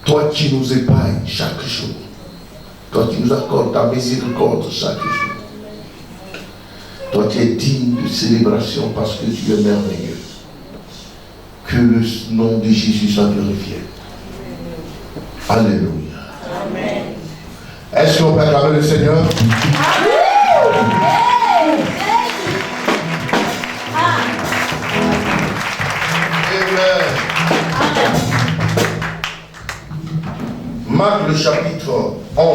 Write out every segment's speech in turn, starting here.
Toi qui nous épargnes chaque jour. Toi qui nous accordes ta miséricorde chaque jour. Toi qui es digne de célébration parce que tu es merveilleux. Que le nom de Jésus soit glorifié. Alléluia. Amen. Est-ce qu'on peut acclamer le Seigneur? Amen. Marc le chapitre 11.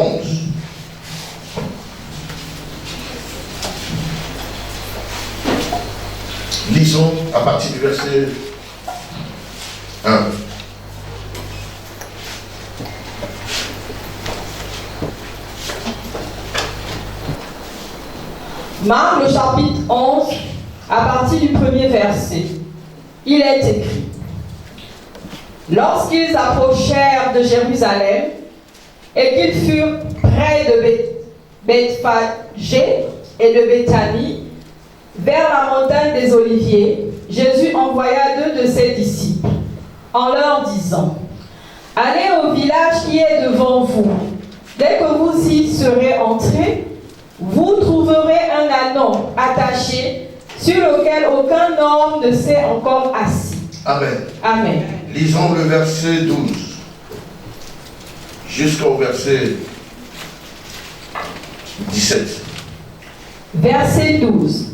Lisons à partir du verset 1. Marc le chapitre 11, à partir du premier verset. Il est écrit: Lorsqu'ils approchèrent de Jérusalem et qu'ils furent près de Bethphagée et de Béthanie, vers la montagne des Oliviers, Jésus envoya 2 de ses disciples, en leur disant: Allez au village qui est devant vous. Dès que vous y serez entrés, vous trouverez un ânon attaché sur lequel aucun homme ne s'est encore assis. Amen. Amen. Lisons le verset 12 jusqu'au verset 17. Verset 12.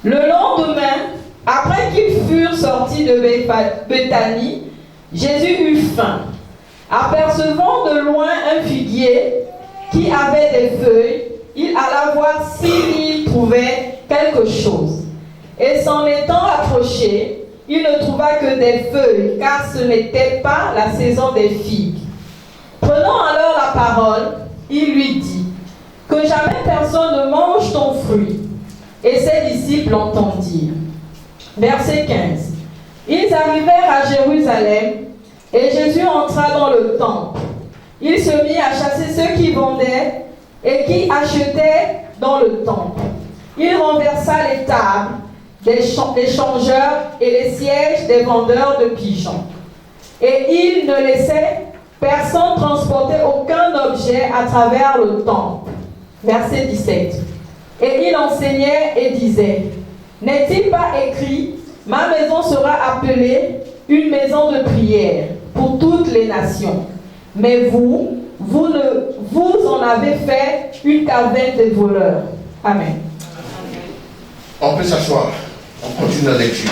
Le lendemain, après qu'ils furent sortis de Béthanie, Jésus eut faim. Apercevant de loin un figuier qui avait des feuilles, il alla voir s'il y trouvait quelque chose. Et s'en étant approché, il ne trouva que des feuilles, car ce n'était pas la saison des figues. Prenant alors la parole, il lui dit: Que jamais personne ne mange ton fruit. Et ses disciples l'entendirent. Verset 15. Ils arrivèrent à Jérusalem, et Jésus entra dans le temple. Il se mit à chasser ceux qui vendaient et qui achetaient dans le temple. Il renversa les tables des changeurs et les sièges des vendeurs de pigeons. Et il ne laissait personne transporter aucun objet à travers le temple. Verset 17. Et il enseignait et disait: N'est-il pas écrit: Ma maison sera appelée une maison de prière pour toutes les nations. Mais vous en avez fait une caverne de voleurs. Amen. On peut s'asseoir. On continue la lecture.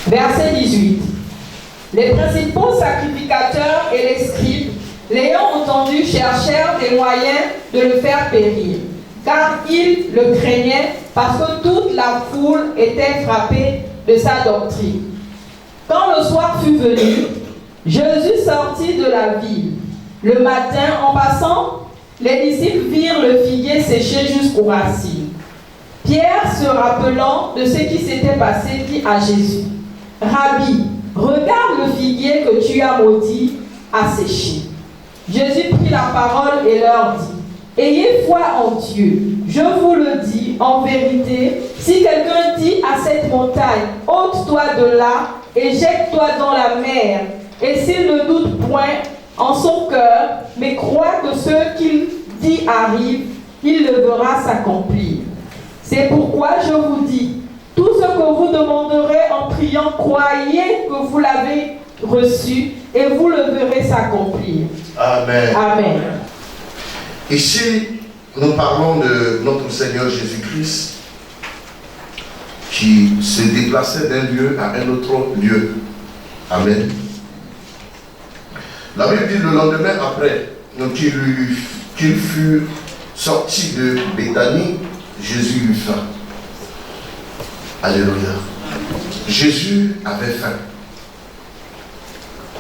Verset 18. Les principaux sacrificateurs et les scribes, l'ayant entendu, cherchèrent des moyens de le faire périr, car ils le craignaient parce que toute la foule était frappée de sa doctrine. Quand le soir fut venu, Jésus sortit de la ville. Le matin, en passant, les disciples virent le figuier séché jusqu'aux racines. Pierre, se rappelant de ce qui s'était passé, dit à Jésus: Rabbi, regarde le figuier que tu as maudit a séché. Jésus prit la parole et leur dit: Ayez foi en Dieu. Je vous le dis en vérité, si quelqu'un dit à cette montagne: ôte-toi de là et jette-toi dans la mer, et s'il ne doute point en son cœur, mais croit que ce qu'il dit arrive, il le verra s'accomplir. C'est pourquoi je vous dis, tout ce que vous demanderez en priant, croyez que vous l'avez reçu et vous le verrez s'accomplir. Amen. Amen. Ici, nous parlons de notre Seigneur Jésus-Christ qui se déplaçait d'un lieu à un autre lieu. Amen. La Bible dit le lendemain après qu'il fut sorti de Béthanie, Jésus eut faim. Alléluia. Jésus avait faim.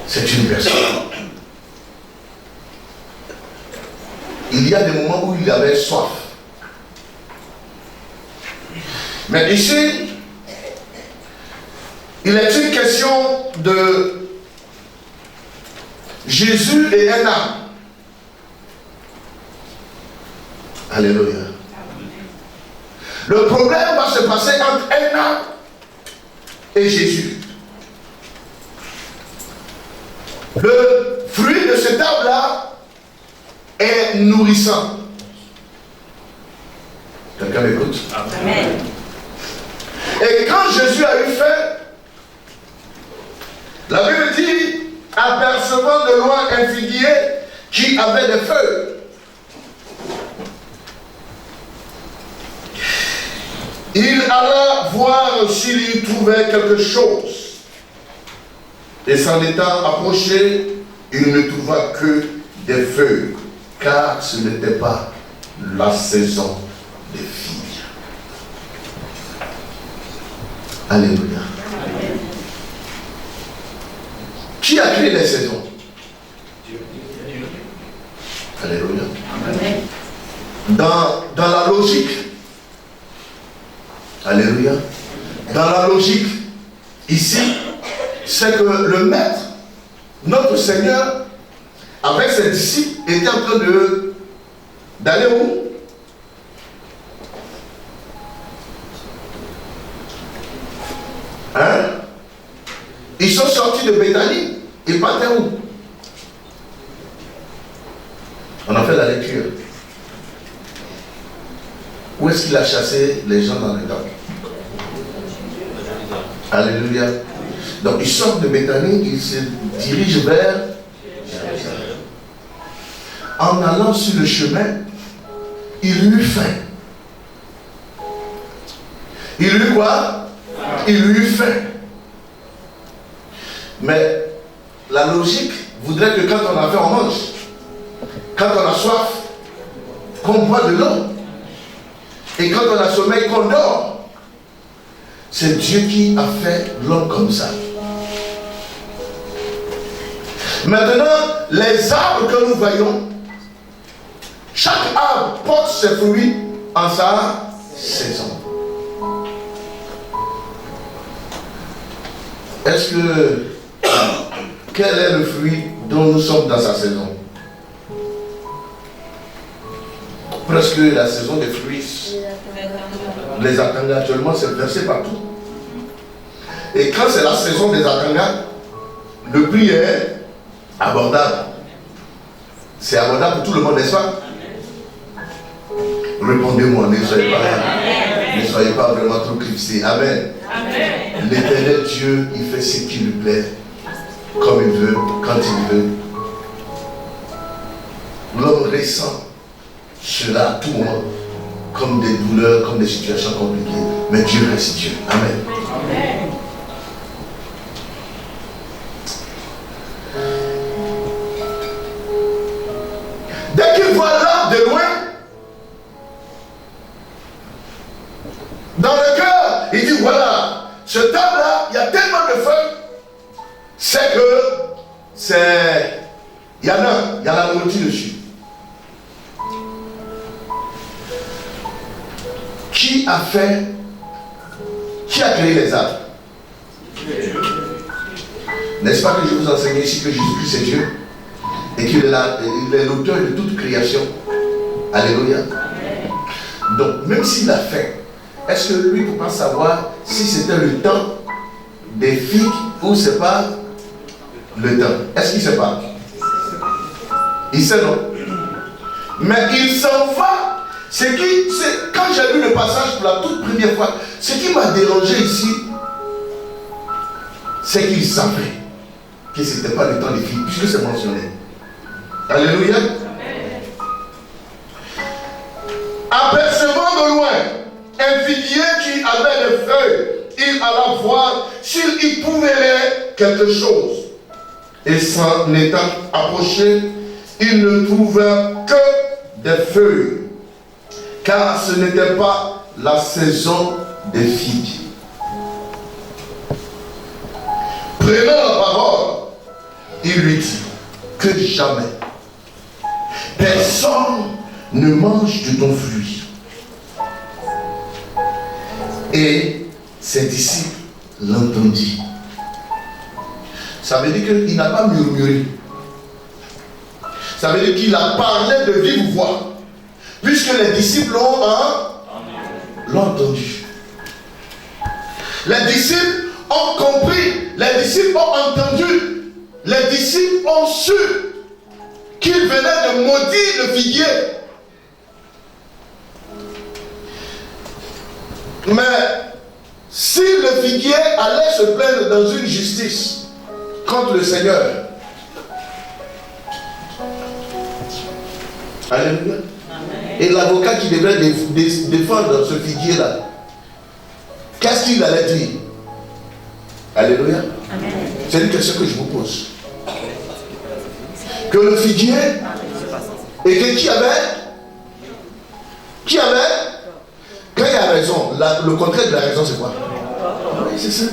C'est une personne. Il y a des moments où il avait soif. Mais ici, il est une question de Jésus et un âme. Alléluia. Le problème va se passer entre un âme et Jésus. Le fruit de cet arbre-là est nourrissant. Quelqu'un m'écoute? Amen. Et quand Jésus a eu faim, la Bible dit, apercevant de loin un figuier qui avait des feuilles. Il alla voir s'il y trouvait quelque chose. Et s'en étant approché, il ne trouva que des feuilles, car ce n'était pas la saison des figues. Alléluia. Amen. Qui a créé les saisons? Dieu. Alléluia. Amen. Dans la logique, alléluia, dans la logique, ici, c'est que le maître, notre Seigneur, avec ses disciples, était en train d'aller où? Hein? Ils sont sortis de Béthanie. Ils partaient où? On a fait la lecture. Où est-ce qu'il a chassé les gens dans les temps? Alléluia. Donc ils sortent de Béthanie, ils se dirigent vers Jérusalem. En allant sur le chemin, il eut faim. Il eut quoi? Il eut faim. Mais la logique voudrait que quand on a faim, on mange. Quand on a soif, qu'on boit de l'eau. Et quand on a sommeil, qu'on dort. C'est Dieu qui a fait l'homme comme ça. Maintenant, les arbres que nous voyons, chaque arbre porte ses fruits en sa saison. Est-ce que quel est le fruit dont nous sommes dans sa saison? Presque la saison des fruits. Les akangas actuellement, c'est versé partout. Et quand c'est la saison des akangas, le prix est abordable. C'est abordable pour tout le monde, n'est-ce pas? Répondez-moi, ne soyez pas vraiment trop clipsés. Amen. Amen. L'éternel Dieu, il fait ce qui lui plaît, comme il veut, quand il veut. L'homme ressent cela à tout moment, comme des douleurs, comme des situations compliquées. Mais Dieu reste Dieu. Amen. Amen. Dès qu'il voit l'arbre de loin, dans le cœur, il dit voilà, ce arbre-là, il y a tellement de feuilles, c'est que il y a la nourriture dessus. Qui a créé les arbres? N'est-ce pas que je vous enseigne ici que Jésus-Christ est Dieu et qu'il est l'auteur de toute création? Alléluia. Donc, même s'il a fait, est-ce que lui ne peut pas savoir si c'était le temps des figues ou c'est pas le temps? Est-ce qu'il ne sait pas? Il sait non. Mais il s'en va. Quand j'ai lu le passage pour la toute première fois, ce qui m'a dérangé ici, c'est qu'il savait que ce n'était pas le temps des figues, puisque c'est mentionné. Alléluia. Apercevant de loin un figuier qui avait des feuilles, il alla voir s'il y trouvait quelque chose. Et s'en étant approché, il ne trouva que des feuilles, car ce n'était pas la saison des figues. Prenant la parole, il lui dit que jamais personne ne mange de ton fruit. Et ses disciples l'entendirent. Ça veut dire qu'il n'a pas murmuré. Ça veut dire qu'il a parlé de vive voix. Puisque les disciples l'ont entendu. Les disciples ont compris, les disciples ont entendu, les disciples ont su qu'il venait de maudire le figuier. Mais si le figuier allait se plaindre dans une justice contre le Seigneur, alléluia. Et l'avocat qui devrait défendre ce figuier-là, qu'est-ce qu'il allait dire? Alléluia. C'est une question que je vous pose. Que le figuier, et que qui avait? Quand il y a raison, le contraire de la raison, c'est quoi? Oui, c'est ça.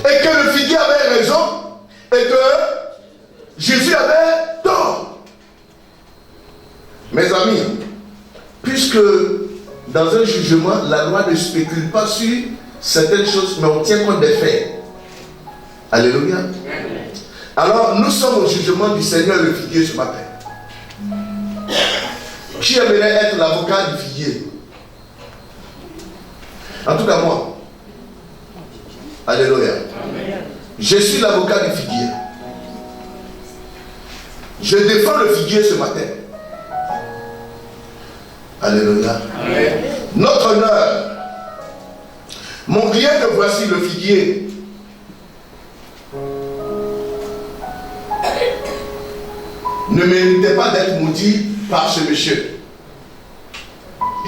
Et que le figuier avait raison, et que Jésus avait tort. Mes amis, puisque dans un jugement, la loi ne spécule pas sur certaines choses, mais on tient compte des faits. Alléluia. Alors, nous sommes au jugement du Seigneur le figuier ce matin. Qui aimerait être l'avocat du figuier? En tout cas, moi. Alléluia. Je suis l'avocat du figuier. Je défends le figuier ce matin. Alléluia. Notre honneur. Mon client que voici le figuier. Ne méritait pas d'être maudit par ce monsieur.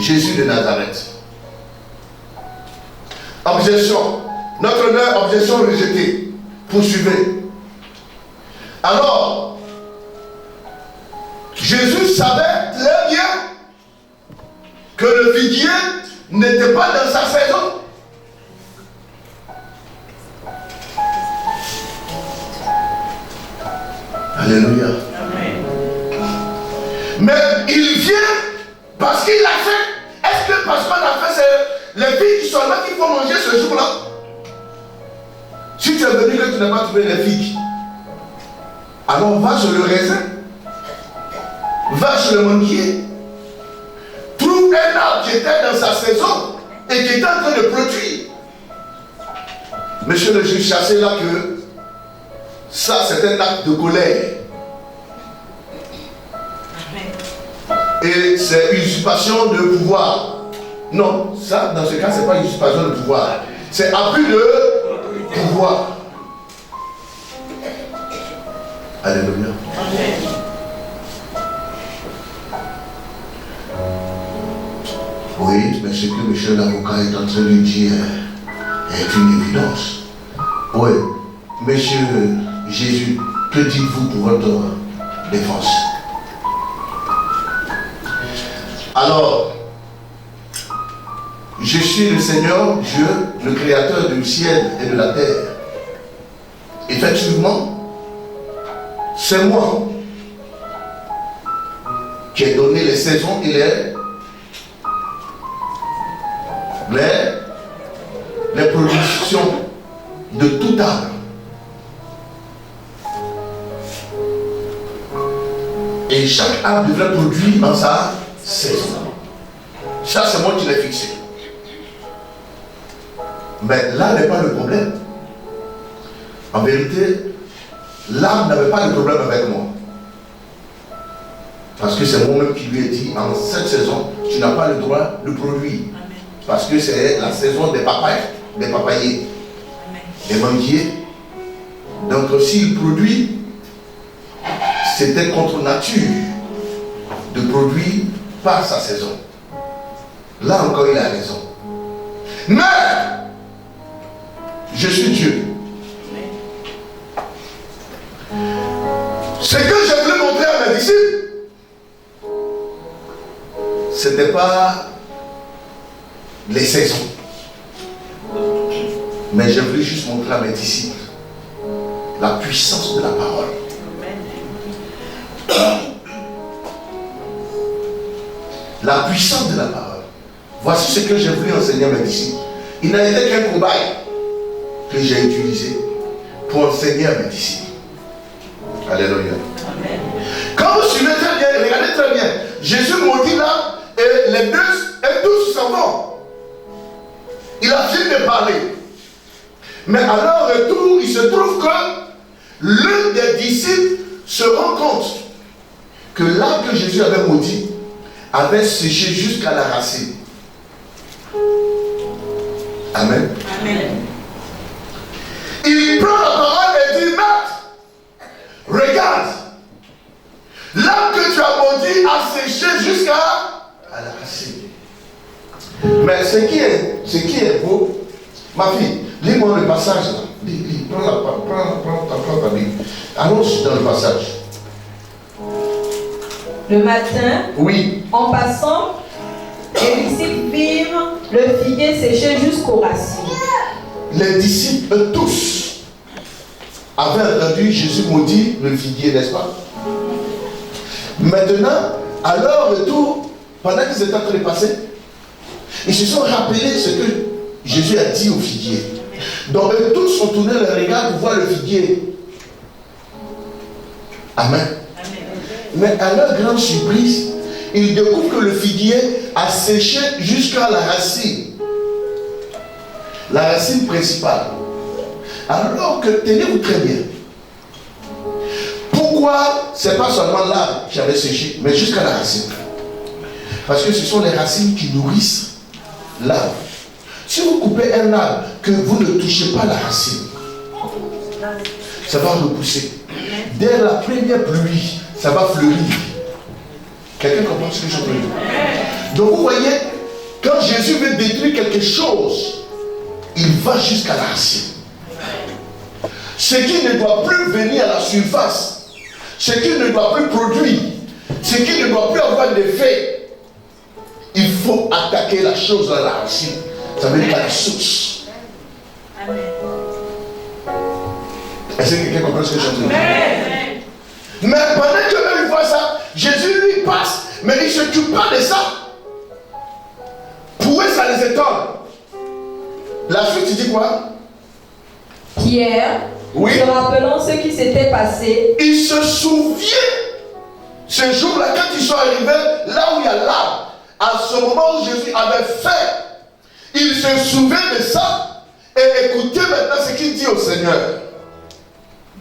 Jésus de Nazareth. Objection. Notre honneur, objection rejetée. Poursuivez. Alors, Jésus savait très bien que le figuier n'était pas dans sa saison. Alléluia. Mais il vient parce qu'il l'a fait. Est-ce que parce qu'on a fait, c'est les filles qui sont là qu'il faut manger ce jour-là? Si tu es venu que tu n'as pas trouvé les figues, alors va sur le raisin, va sur le manguier, trouve un arbre qui était dans sa saison et qui était en train de produire. Monsieur le juge, chassez là que ça c'est un acte de colère. Et c'est usurpation de pouvoir. Non, ça dans ce cas c'est pas usurpation de pouvoir. C'est abus de pouvoir. Alléluia. Oui, mais ce que monsieur l'avocat est en train de dire est une évidence. Oui, monsieur Jésus, que dites-vous pour votre défense? Alors, je suis le Seigneur Dieu, le Créateur du ciel et de la terre. Effectivement, c'est moi qui ai donné les saisons et les productions de tout arbre. Et chaque arbre devrait produire en sa saison. Ça, c'est moi qui l'ai fixé. Mais là n'est pas le problème. En vérité, l'arbre n'avait pas de problème avec moi. Parce que c'est moi-même qui lui ai dit, en cette saison, tu n'as pas le droit de produire. Parce que c'est la saison des papayes, des papayers, des manguiers. Donc s'il produit, c'était contre nature de produire par sa saison. Là encore, il a raison. Mais, je suis Dieu. Ce que je voulais montrer à mes disciples, ce n'était pas les saisons. Mais je voulais juste montrer à mes disciples la puissance de la parole. La puissance de la parole. Voici ce que j'ai voulu enseigner à mes disciples. Il n'a été qu'un cobaye que j'ai utilisé pour enseigner à mes disciples. Alléluia. Amen. Quand vous suivez très bien, regardez très bien, Jésus maudit là et tous s'en vont. Il a fini de parler. Mais à leur retour, il se trouve que l'un des disciples se rend compte que l'arbre que Jésus avait maudit avait séché jusqu'à la racine. Amen. Amen. Il prend la parole et dit, Maître, regarde, l'arbre que tu as maudit a séché jusqu'à la racine. Mais ce qui est beau, ma fille, lis-moi le passage là. Prends ta Bible. Allons dans le passage. Le matin, Oui. en passant, les disciples virent le figuier séché jusqu'aux racines. Les disciples tous avaient entendu Jésus maudire le figuier, n'est-ce pas? Maintenant, à leur retour, pendant qu'ils étaient en train de passer, ils se sont rappelés ce que Jésus a dit au figuier. Donc eux tous ont tourné leur regard pour voir le figuier. Amen. Mais à leur grande surprise, ils découvrent que le figuier a séché jusqu'à la racine. La racine principale. Alors que, tenez-vous très bien. Pourquoi ce n'est pas seulement l'arbre qui avait séché, mais jusqu'à la racine? Parce que ce sont les racines qui nourrissent l'arbre. Si vous coupez un arbre, que vous ne touchez pas la racine, ça va repousser. Dès la première pluie, ça va fleurir. Quelqu'un comprend ce que je veux dire? Donc vous voyez, quand Jésus veut détruire quelque chose, il va jusqu'à la racine. Ce qui ne doit plus venir à la surface, ce qui ne doit plus produire, ce qui ne doit plus avoir d'effet, il faut attaquer la chose à la racine. Ça veut dire à la source. Amen. Est-ce que quelqu'un comprend ce que je veux dire? Mais pendant que lui voit ça, Jésus lui passe, mais il ne s'occupe pas de ça. Pour eux, ça les étonne. La suite, il dit quoi? Pierre, oui, se rappelant ce qui s'était passé, il se souvient ce jour-là, quand ils sont arrivés là où il y a l'arbre, à ce moment où Jésus avait fait, il se souvient de ça. Et écoutez maintenant ce qu'il dit au Seigneur.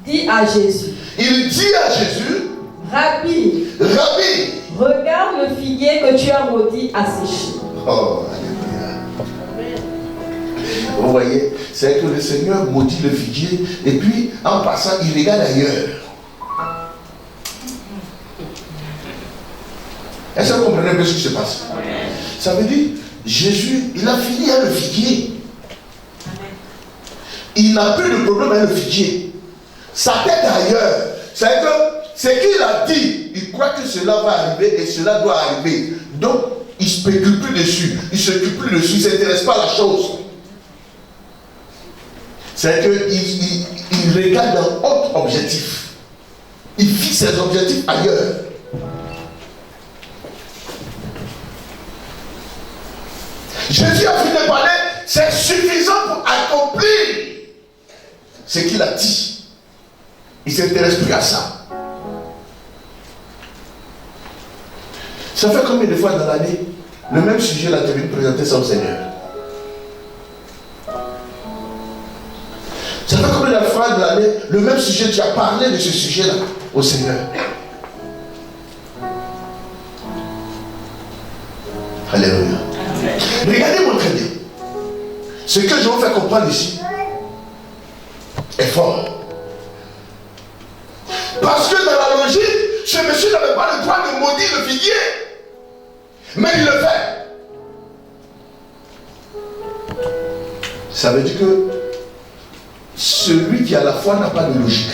Dit à Jésus. Il dit à Jésus, Rabbi, Rabbi, regarde le figuier que tu as maudit à sécher. Oh, alléluia. Vous voyez, c'est que le Seigneur maudit le figuier et puis en passant, il regarde ailleurs. Est-ce que vous comprenez un peu ce qui se passe? Ça veut dire, Jésus, il a fini avec le figuier. Il n'a plus de problème avec le figuier. Sa tête ailleurs. C'est que ce qu'il a dit, il croit que cela va arriver et cela doit arriver. Donc, il ne spécule plus dessus. Il ne s'occupe plus dessus. Il ne s'intéresse pas à la chose. C'est qu'il regarde un autre objectif. Il fixe ses objectifs ailleurs. Jésus a fini de parler, c'est suffisant pour accomplir ce qu'il a dit. Il ne s'intéresse plus à ça. Ça fait combien de fois dans l'année, le même sujet là, tu as présenter ça au Seigneur? Ça fait combien de fois dans l'année, le même sujet, tu as parlé de ce sujet là au Seigneur? Alléluia. Regardez-moi très bien. Ce que je vous fais comprendre ici est fort. Parce que dans la logique, ce monsieur n'avait pas le droit de maudire le figuier. Mais il le fait. Ça veut dire que celui qui a la foi n'a pas de logique.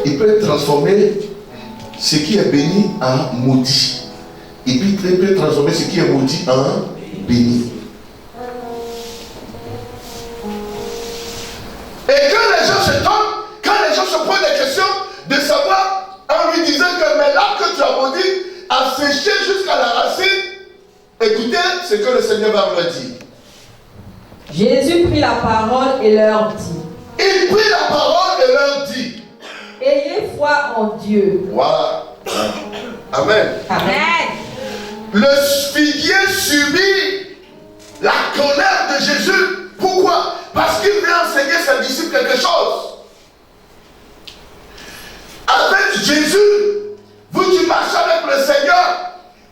Il peut transformer ce qui est béni en maudit. Et puis il peut transformer ce qui est maudit en béni. Et quand les gens se tombent, quand les gens se posent des questions de savoir, en lui disant que mais l'arbre que tu as maudit a séché jusqu'à la racine, écoutez ce que le Seigneur va leur dire. Jésus prit la parole et leur dit. Il prit la parole et leur dit. Ayez foi en Dieu. Voilà. Amen. Amen. Le figuier subit la colère de Jésus Pourquoi? Parce qu'il vient enseigner ses disciples quelque chose. Avec Jésus, vous qui marchez avec le Seigneur,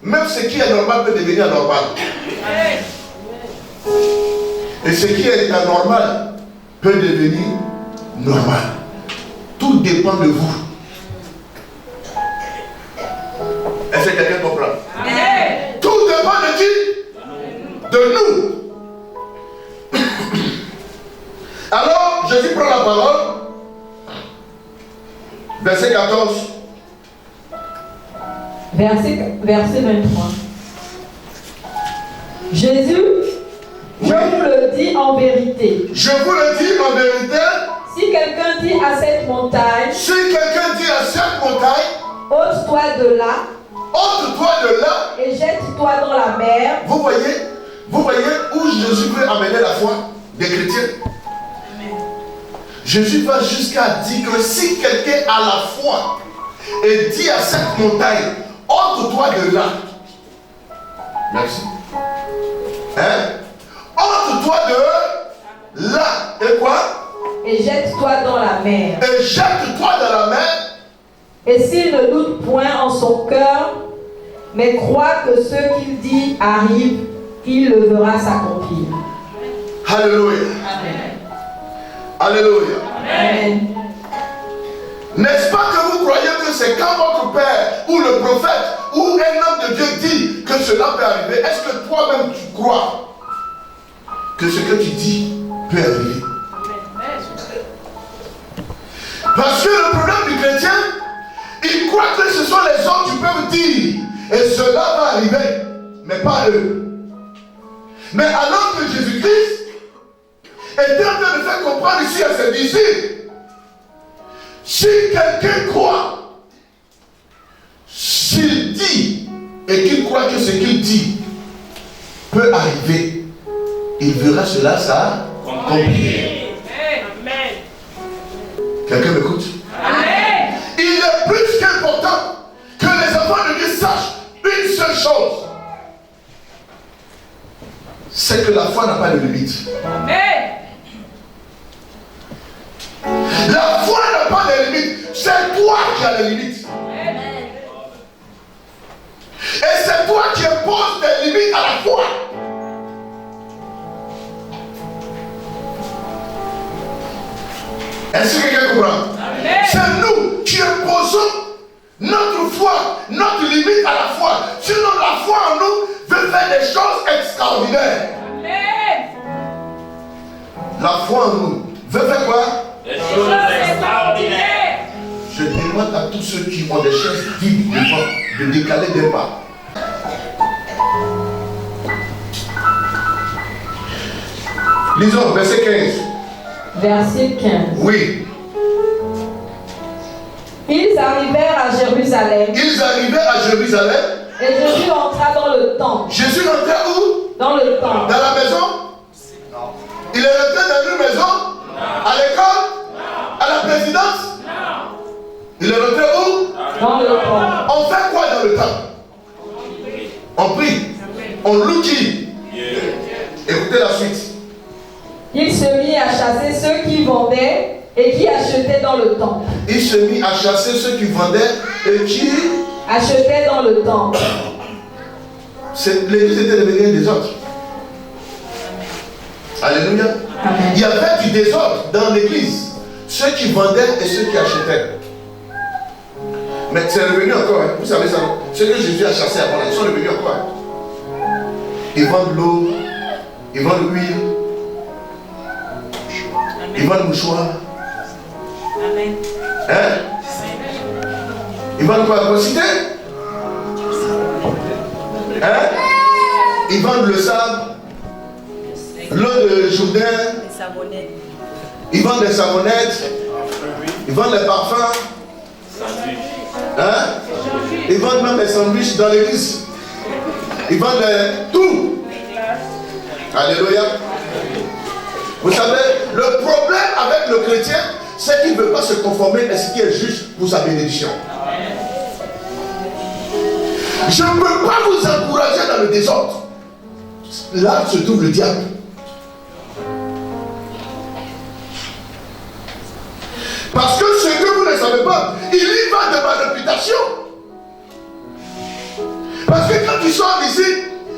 même ce qui est normal peut devenir anormal. Et ce qui est anormal peut devenir normal. Tout dépend de vous. Est-ce que quelqu'un comprend? Tout dépend de qui? De nous. Alors, Jésus prend la parole. Verset 14. Verset 23. Jésus, je vous le dis en vérité. Je vous le dis en vérité. Si quelqu'un dit à cette montagne, ôte-toi de là, et jette-toi dans la mer. Vous voyez où Jésus veut amener la foi des chrétiens. Jésus va jusqu'à dire que si quelqu'un a la foi et dit à cette montagne, ôte-toi de là. Merci. Ôte-toi de là. Et quoi? Et jette-toi dans la mer. Et jette-toi dans la mer. Et s'il ne doute point en son cœur, mais croit que ce qu'il dit arrive, il le verra s'accomplir. Alléluia. Amen. Alléluia. Amen. N'est-ce pas que vous croyez que c'est quand votre père ou le prophète ou un homme de Dieu dit que cela peut arriver? Est-ce que toi-même tu crois que ce que tu dis peut arriver? Parce que le problème du chrétien, il croit que ce sont les autres qui peuvent dire et cela va arriver, mais pas eux. Mais alors que Jésus-Christ était en train de faire comprendre ici à ses disciples, si quelqu'un croit, s'il dit et qu'il croit que ce qu'il dit peut arriver, il verra cela s'accomplir. Quelqu'un m'écoute? Amen. Il est plus qu'important que les enfants de Dieu sachent une seule chose. C'est que la foi n'a pas de limite. Amen. La foi n'a pas de limite. C'est toi qui as les limites. Amen. Et c'est toi qui imposes des limites à la foi. Est-ce que quelqu'un comprend? Amen. C'est nous qui imposons notre foi, notre limite à la foi. Sinon la foi en nous veut faire des choses extraordinaires. Amen. La foi en nous veut faire quoi? Des choses extraordinaires. Je demande à tous ceux qui ont des chaises vides devant de décaler des pas. Lisons verset 15. Verset 15. Oui. Ils arrivèrent à Jérusalem. Ils arrivaient à Jérusalem. Et Jésus entra dans le temple. Jésus rentrait où? Dans le temple. Dans la maison? Non. Il est rentré dans une maison? Non. À l'école? Non. À la présidence? Non. Il est rentré où? Dans le temple. On fait quoi dans le temple? On prie. On loue qui? Écoutez la suite. Il se mit à chasser ceux qui vendaient et qui achetaient dans le temple. Il se mit à chasser ceux qui vendaient et qui achetaient dans le temple. L'église était devenue un désordre. Alléluia. Amen. Il y avait du désordre dans l'église. Ceux qui vendaient et ceux qui achetaient. Mais c'est revenu encore. Hein. Vous savez ça, non? Ceux que Jésus a chassés avant, ils sont revenus encore. Hein. Ils vendent l'eau, ils vendent l'huile, ils vendent le mouchoir. Amen. Hein? Ils vendent quoi? La cité? Hein? Ils vendent le sable, l'eau de Jourdain, ils vendent des savonnettes, ils vendent les parfums, hein? Ils vendent même des sandwichs dans l'église, ils vendent tout. Alléluia. Vous savez, le problème avec le chrétien, c'est qu'il ne veut pas se conformer à ce qui est juste pour sa bénédiction. Je ne peux pas vous encourager dans le désordre. Là se trouve le diable. Il y va de ma réputation. Parce que quand tu sors d'ici,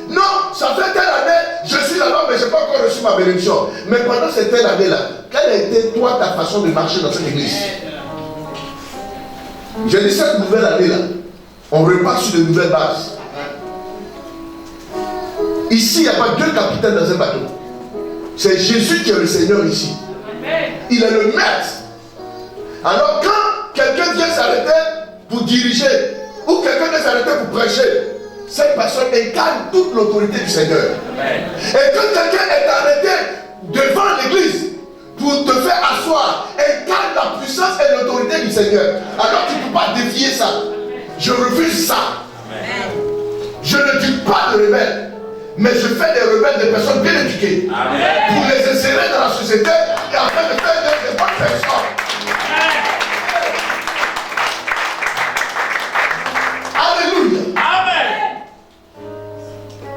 non, ça fait telle année, je suis là-bas, mais je n'ai pas encore reçu ma bénédiction. Mais pendant cette telle année-là, quelle a été toi ta façon de marcher dans cette église? J'ai dit cette nouvelle année-là, on repart sur de nouvelles bases. Ici, il n'y a pas deux capitaines dans un bateau. C'est Jésus qui est le Seigneur ici. Il est le maître. Alors quand quelqu'un vient s'arrêter pour diriger, ou quelqu'un vient s'arrêter pour prêcher, cette personne incarne toute l'autorité du Seigneur. Et quand quelqu'un est arrêté devant l'église pour te faire asseoir, incarne la puissance et l'autorité du Seigneur. Alors tu ne peux pas défier ça. Je refuse ça. Je ne dis pas de rebelles, mais je fais des rebelles des personnes bien éduquées. Pour les insérer dans la société et afin de faire des bonnes personnes. Alléluia.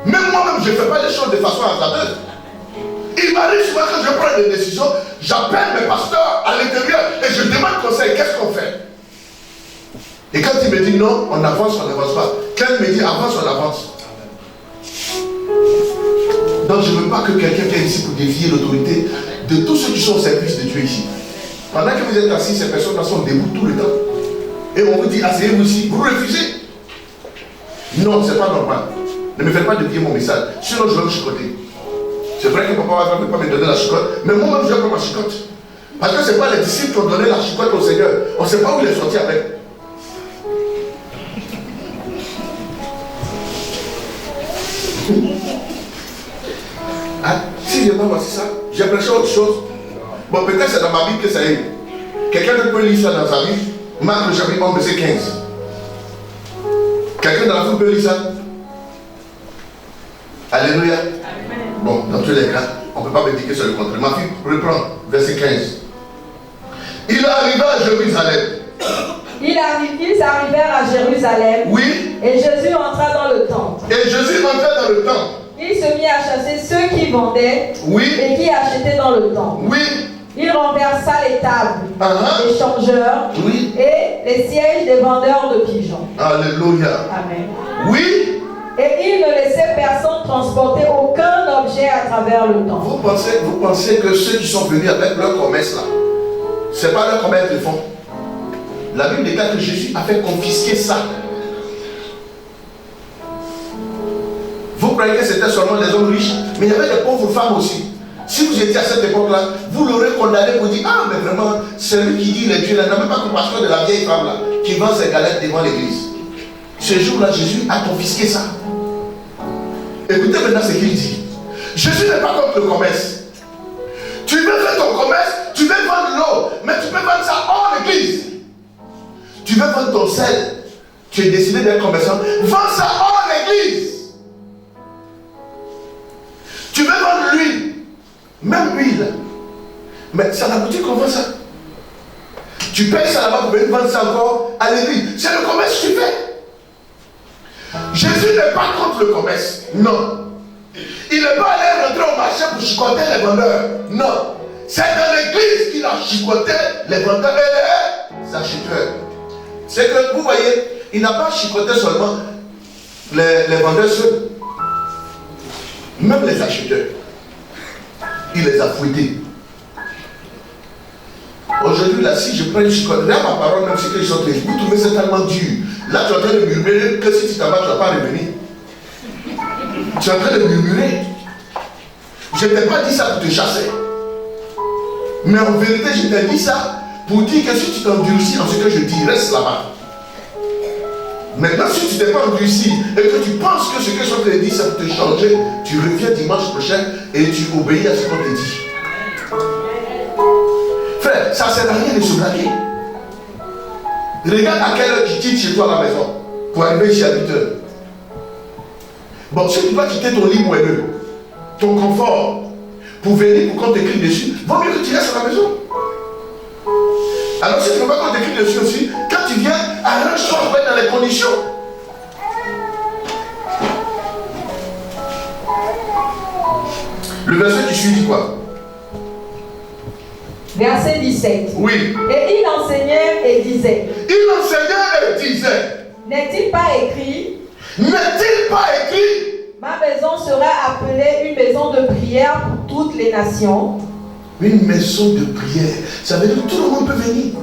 Même moi-même, je ne fais pas les choses de façon hasardeuse. Il m'arrive souvent quand je prends des décisions, j'appelle mes pasteurs à l'intérieur et je demande conseil, qu'est-ce qu'on fait? Et quand il me dit non, on avance, on n'avance pas. Quand il me dit avance, on avance. Donc je ne veux pas que quelqu'un vienne ici pour défier l'autorité de tous ceux qui sont au service de Dieu ici. Pendant que vous êtes assis, ces personnes sont debout tout le temps. Et on vous dit asseyez-vous ici, vous refusez. Non, ce n'est pas normal. Ne me faites pas dévier mon message, sinon je vais me chicoter. C'est vrai que papa ne va pas me donner la chicote, mais moi-même je vais prendre ma chicote. Parce que ce n'est pas les disciples qui ont donné la chicote au Seigneur. On ne sait pas où il est sorti avec. Ah, si je n'ai pas voici ça, j'ai prêché autre chose. Bon, peut-être c'est dans ma Bible que ça est. Quelqu'un peut lire ça dans sa Bible. Marc le chapitre 11, verset 15. Quelqu'un dans la foule peut lire ça? Alléluia. Bon, dans tous les cas, on ne peut pas me dire que c'est le contraire. Ma fille reprend, verset 15. Il arriva à Jérusalem. Ils arrivèrent à Jérusalem. Oui. Et Jésus entra dans le temple. Et Jésus entrait dans le temple. Il se mit à chasser ceux qui vendaient Oui. et qui achetaient dans le temple. Oui. Il renversa les tables Uh-huh. des changeurs Oui. et les sièges des vendeurs de pigeons. Alléluia. Amen. Oui. Et il ne laissait personne transporter aucun objet à travers le temple. Vous pensez que ceux qui sont venus avec leur commerce là, ce n'est pas leur commerce qu'ils font. La Bible déclare que Jésus a fait confisquer ça. Vous croyez que c'était seulement les hommes riches, mais il y avait des pauvres femmes aussi. Si vous étiez à cette époque-là, vous l'aurez condamné pour dire ah, mais vraiment, celui qui dit les dieux là n'a même pas compassion de la vieille femme là qui vend ses galettes devant l'église. Ce jour-là, Jésus a confisqué ça. Écoutez maintenant ce qu'il dit. Jésus n'est pas contre le commerce. Tu veux faire ton commerce, tu veux vendre l'eau, mais tu peux vendre ça hors l'église. Tu veux vendre ton sel, tu es décidé d'être commerçant, vends ça hors l'église. Tu veux vendre l'huile, même l'huile, mais c'est à la boutique qu'on vend ça. Tu payes ça là-bas pour venir vendre ça encore à l'église. C'est le commerce que tu fais. Jésus n'est pas contre le commerce, non. Il n'est pas allé rentrer au marché pour chicoter les vendeurs, non. C'est dans l'église qu'il a chicoté les vendeurs et les acheteurs. C'est que vous voyez, il n'a pas chicoté seulement les vendeurs seuls, même les acheteurs. Il les a fouettés. Aujourd'hui, là, si je prends une chicote, là, ma parole, même si ils sont triste, vous trouvez ça tellement dur. Là, tu es en train de murmurer que si tu t'en vas, tu ne vas pas revenir. Tu es en train de murmurer. Je ne t'ai pas dit ça pour te chasser. Mais en vérité, je t'ai dit ça pour dire que si tu t'endurcis en ce que je dis, reste là-bas. Maintenant, si tu t'es pas endurci et que tu penses que ce que je te dis, ça peut te changer, tu reviens dimanche prochain et tu obéis à ce qu'on te dit. Frère, ça ne sert à rien de se blaguer. Regarde à quelle heure tu quittes chez toi à la maison pour arriver ici à 8 heures. Bon, si tu dois quitter ton lit moelleux, ton confort, pour venir pour qu'on t'écrit dessus, vaut mieux que tu restes à la maison. Alors si tu ne veux pas qu'on t'écrit dessus aussi, quand tu viens, arrange-toi pour être dans les conditions. Le verset qui suit dit quoi? Verset 17. Oui. Et il enseignait et disait. Il Il enseignait et disait, n'est-il pas écrit, n'est-il pas écrit? ma maison sera appelée une maison de prière pour toutes les nations. Une maison de prière. Ça veut dire que tout le monde peut venir.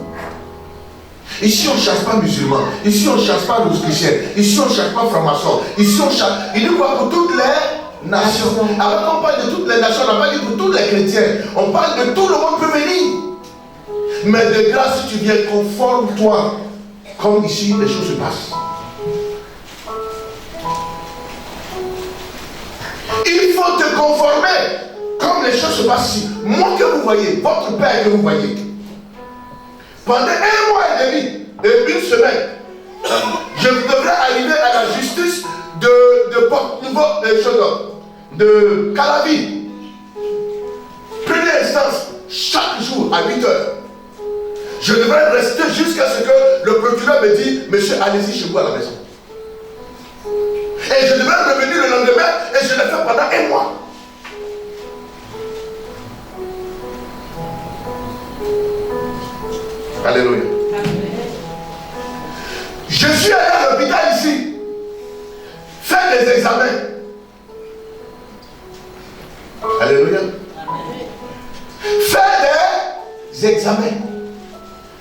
Ici, on ne chasse pas musulmans. Ici, on ne chasse pas les chrétiens. Ici, on ne chasse pas francs-maçons. Ici, on chasse. Il dit quoi? Pour toutes les nations. Alors, quand on parle de toutes les nations, on n'a pas dit pour tous les chrétiens. On parle de tout le monde peut venir. Mais de grâce, si tu viens, conforme-toi. Comme ici, les choses se passent. Il faut te conformer. Comme les choses se passent ici. Moi que vous voyez, votre Père que vous voyez. Pendant 1 mois et demi et 1 semaine, je devrais arriver à la justice de Port-Nouveau de Calavi. Première instance, chaque jour à 8 heures. Je devrais rester jusqu'à ce que le procureur me dise, monsieur, allez-y chez vous à la maison. Et je devrais revenir le lendemain et je l'ai fait pendant 1 mois. Alléluia. Je suis allé à l'hôpital ici, faire des examens. Alléluia. Faire des examens.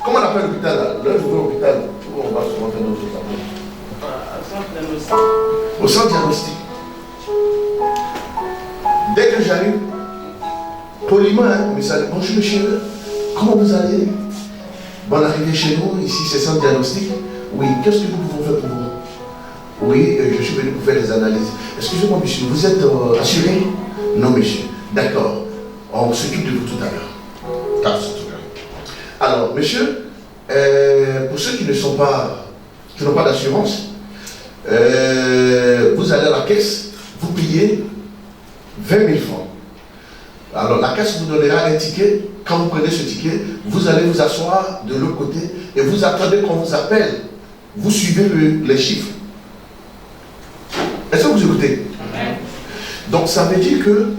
Comment on appelle l'hôpital là? Là, je vais à l'hôpital. On va souvent faire d'autres examens. Au centre diagnostic. Dès que j'arrive, poliment, mais ça dit, bonjour monsieur, comment vous allez? Bonne arrivée chez nous, ici c'est centre diagnostic. Oui, qu'est-ce que nous pouvons faire pour vous? Oui, je suis venu pour faire des analyses. Excusez-moi monsieur, vous êtes assuré? Non monsieur, d'accord. On s'occupe de vous tout à l'heure. Alors monsieur, pour ceux qui n'ont pas d'assurance, vous allez à la caisse, vous payez 20 000 francs. Alors la caisse vous donnera un ticket. Quand vous prenez ce ticket, vous allez vous asseoir de l'autre côté et vous attendez qu'on vous appelle. Vous suivez les chiffres. Est-ce que vous écoutez? Donc ça veut dire que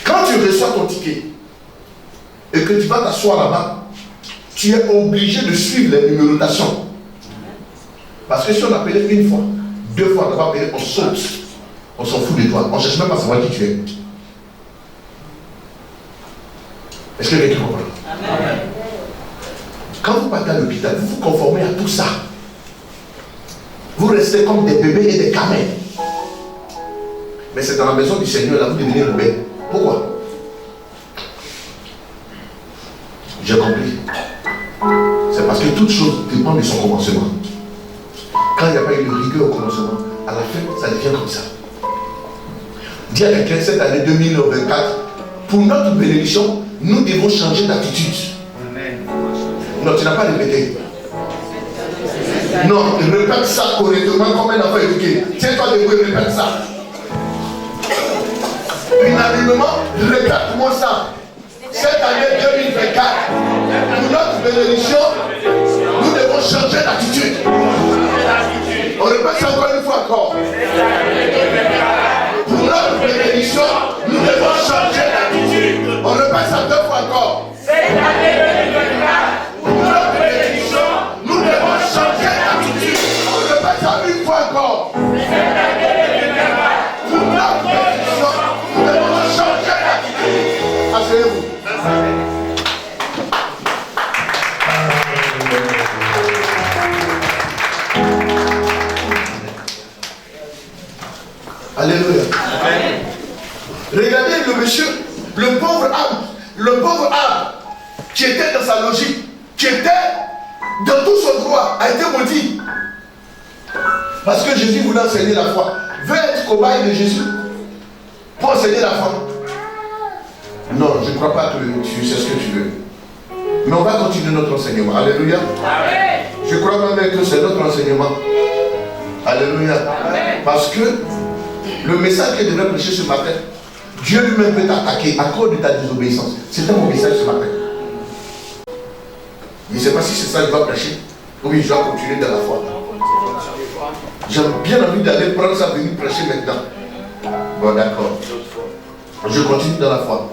quand tu reçois ton ticket et que tu vas t'asseoir là-bas, tu es obligé de suivre les numérotations. Parce que si on appelait 1 fois, 2 fois, on va appeler, on saute. On s'en fout de toi. On ne cherche même pas à savoir qui tu es. Est-ce que quelqu'un comprend? Quand vous partez à l'hôpital, vous vous conformez à tout ça. Vous restez comme des bébés et des camels. Mais c'est dans la maison du Seigneur, là, vous devenez bébé. Pourquoi? J'ai compris. C'est parce que toute chose dépend de son commencement. Quand il n'y a pas eu de rigueur au commencement, à la fin, ça devient comme ça. Dis à quelqu'un, cette année 2024, pour notre bénédiction, nous devons changer d'attitude. Non, tu n'as pas répété. Non, répète ça correctement comme un enfant éduqué. Tiens-toi debout et répète ça. Unanimement, répète-moi ça. Cette année 2024, pour notre bénédiction, nous devons changer d'attitude. On répète ça encore une fois encore. Pour notre bénédiction, nous devons changer d'attitude. On répète ça 2 fois encore. Cette année 2024, pour notre bénédiction, nous devons changer d'attitude. On répète ça 1 fois encore. Cette année 2024, pour notre bénédiction, nous devons changer d'attitude. Asseyez-vous. Alléluia. Amen. Regardez le monsieur, le pauvre âme qui était dans sa logique, qui était dans tout son droit, a été maudit. Parce que Jésus voulait enseigner la foi. Veut être cobaye de Jésus pour enseigner la foi. Non, je ne crois pas que tu sais ce que tu veux. Mais on va continuer notre enseignement. Alléluia. Amen. Je crois même que c'est notre enseignement. Alléluia. Amen. Parce que le message que je devrais prêcher ce matin, Dieu lui-même peut t'attaquer à cause de ta désobéissance. C'était mon message ce matin. Je ne sais pas si c'est ça que je dois prêcher. Oui, je dois continuer dans la foi. J'ai bien envie d'aller prendre ça, venir prêcher maintenant. Bon, d'accord. Je continue dans la foi.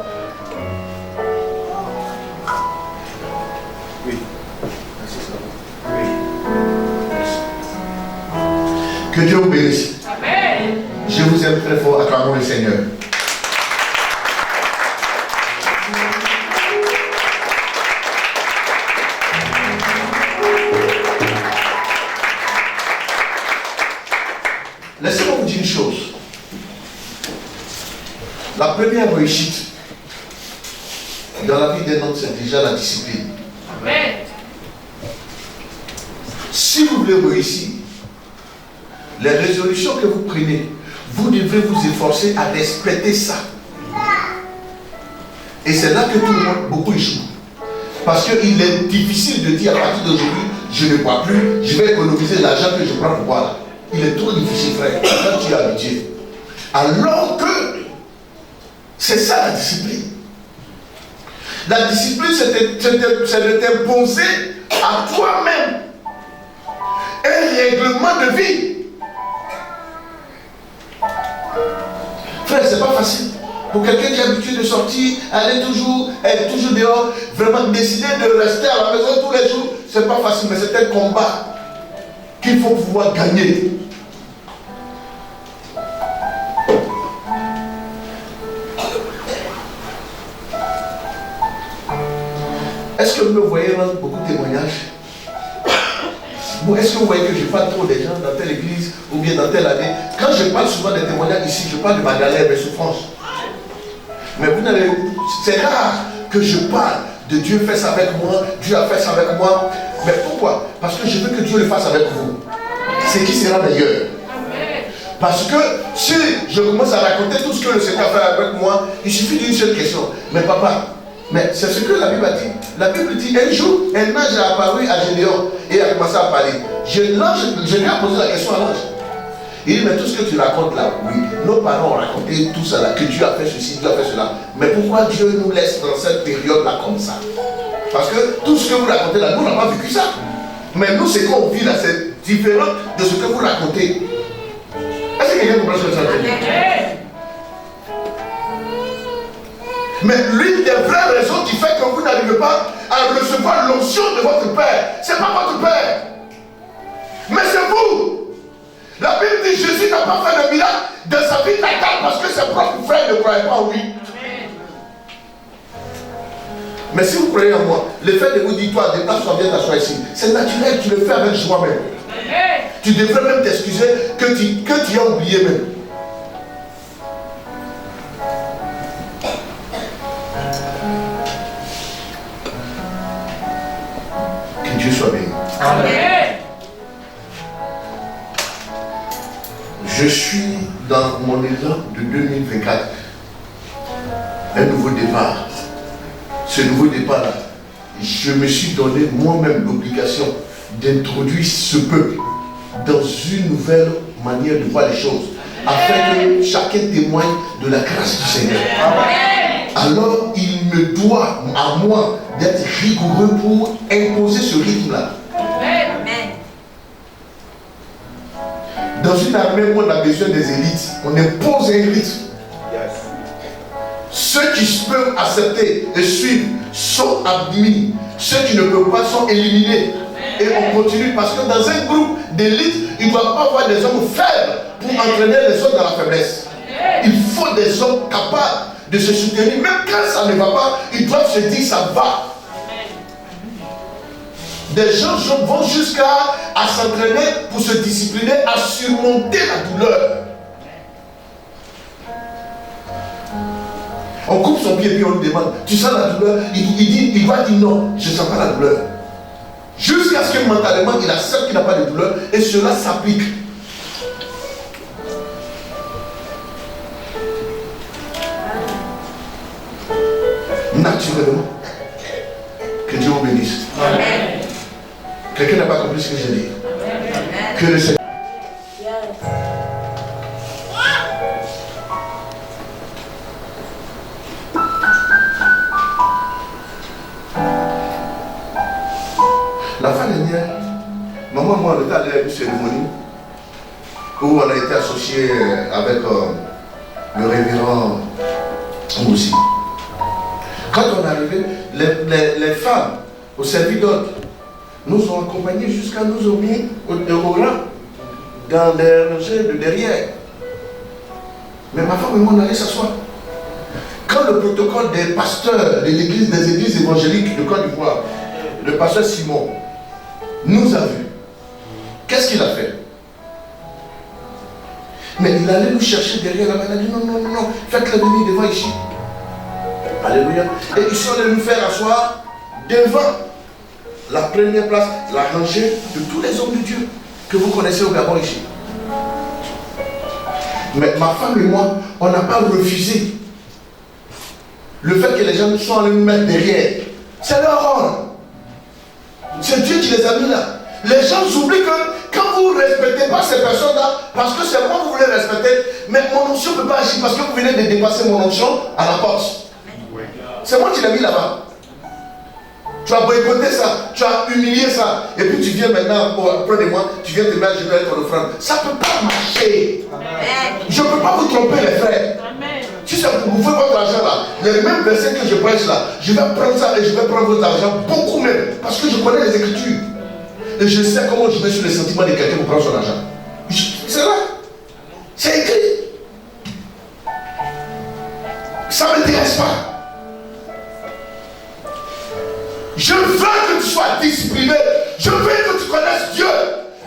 Oui. Merci, ça. Que Dieu vous bénisse. Amen. Je vous aime très fort. Acclamons le Seigneur. Laissez-moi vous dire une chose. La première réussite dans la vie d'un homme, c'est déjà la discipline. Amen. Si vous voulez réussir, les résolutions que vous prenez, vous devez vous efforcer à respecter ça. Et c'est là que tout le monde, beaucoup échouent. Parce qu'il est difficile de dire à partir d'aujourd'hui, je ne bois plus, je vais économiser l'argent que je prends pour boire. Il est trop difficile, frère, quand tu es habitué. Alors que c'est ça la discipline. La discipline, c'est de t'imposer à toi-même un règlement de vie. Frère, c'est pas facile. Pour quelqu'un qui est habitué de sortir, être toujours dehors, vraiment décider de rester à la maison tous les jours, c'est pas facile, mais c'est un combat qu'il faut pouvoir gagner. Est-ce que vous me voyez rendre beaucoup de témoignages? Bon, est-ce que vous voyez que je parle trop des gens dans telle église ou bien dans telle année? Quand je parle souvent des témoignages ici, je parle de ma galère, mes souffrances. Mais vous n'avez... C'est rare que je parle de Dieu fait ça avec moi, Dieu a fait ça avec moi. Mais pourquoi? Parce que je veux que Dieu le fasse avec vous. C'est qui sera meilleur. Parce que si je commence à raconter tout ce que le Seigneur a fait avec moi, il suffit d'une seule question. Mais papa, mais c'est ce que la Bible a dit. La Bible dit, un jour, un ange a apparu à Gédéon et a commencé à parler. Je lui ai posé la question à l'ange. Il dit, mais tout ce que tu racontes là, oui, nos parents ont raconté tout ça là, que Dieu a fait ceci, Dieu a fait cela. Mais pourquoi Dieu nous laisse dans cette période-là comme ça? Parce que tout ce que vous racontez là, nous n'avons pas vécu ça. Mais nous, ce qu'on vit là, c'est différent de ce que vous racontez. Est-ce que quelqu'un comprend ce que ça veut dire? Mais l'une des vraies raisons qui fait que vous n'arrivez pas à recevoir l'onction de votre Père, ce n'est pas votre Père, mais c'est vous. La Bible dit que Jésus n'a pas fait de miracle dans sa vie natale parce que ses propres frères ne croyaient pas en lui. Mais si vous croyez en moi, le fait de vous dire, toi, déplace-toi, viens t'asseoir ici, c'est naturel, tu le fais avec joie même. Tu devrais même t'excuser que tu as oublié même. Que Dieu soit béni. Amen. Je suis dans mon élan de 2024. Un nouveau départ. Ce nouveau départ-là, je me suis donné moi-même l'obligation d'introduire ce peuple dans une nouvelle manière de voir les choses, afin que chacun témoigne de la grâce du Seigneur. Alors il me doit à moi d'être rigoureux pour imposer ce rythme-là. Dans une armée où on a besoin des élites, on impose un rythme. Ceux qui peuvent accepter et suivre sont admis. Ceux qui ne peuvent pas sont éliminés. Et on continue parce que dans un groupe d'élite, il ne doit pas avoir des hommes faibles pour entraîner les autres dans la faiblesse. Il faut des hommes capables de se soutenir. Même quand ça ne va pas, ils doivent se dire ça va. Des gens vont jusqu'à s'entraîner pour se discipliner, à surmonter la douleur. On coupe son pied et puis on lui demande, tu sens la douleur? Il va dire non, je ne sens pas la douleur. Jusqu'à ce que mentalement il accepte qu'il n'a pas de douleur et cela s'applique. Naturellement. Que Dieu vous bénisse. Amen. Quelqu'un n'a pas compris ce que j'ai dit? Amen. Que le Seigneur. La fin dernière, maman, moi, on était allé à une cérémonie où on a été associé avec le révérend aussi. Quand on est arrivé, les femmes au service d'hôtes nous ont accompagnés jusqu'à nous ont mis au rang. dans des rangées de derrière. Mais ma femme et moi, on allait s'asseoir. Quand le protocole des pasteurs des églises évangéliques de Côte d'Ivoire, le pasteur Simon, nous a vus, qu'est-ce qu'il a fait? Mais il allait nous chercher derrière la main. Il a dit non, faites-le venir devant ici. Alléluia. Et ici, on allait nous faire asseoir devant la première place, la rangée de tous les hommes de Dieu que vous connaissez au Gabon ici. Mais ma femme et moi, on n'a pas refusé le fait que les gens soient allés nous mettre derrière. C'est leur rôle. C'est Dieu qui les a mis là. Les gens oublient que quand vous ne respectez pas ces personnes-là, parce que c'est moi que vous voulez respecter, mais mon onction ne peut pas agir parce que vous venez de dépasser mon onction à la porte. C'est moi qui l'ai mis là-bas. Tu as boycotté ça, tu as humilié ça, et puis tu viens maintenant auprès de moi, tu viens te mettre à genoux avec ton offrande. Ça ne peut pas marcher. Je ne peux pas vous tromper, les frères. Si ça vous fait votre argent là, les mêmes versets que je prêche là, je vais prendre ça et je vais prendre votre argent beaucoup même, parce que je connais les Écritures. Et je sais comment je vais sur les sentiments de quelqu'un pour prendre son argent. C'est là. C'est écrit. Ça ne m'intéresse pas. Je veux que tu sois discipliné. Je veux que tu connaisses Dieu.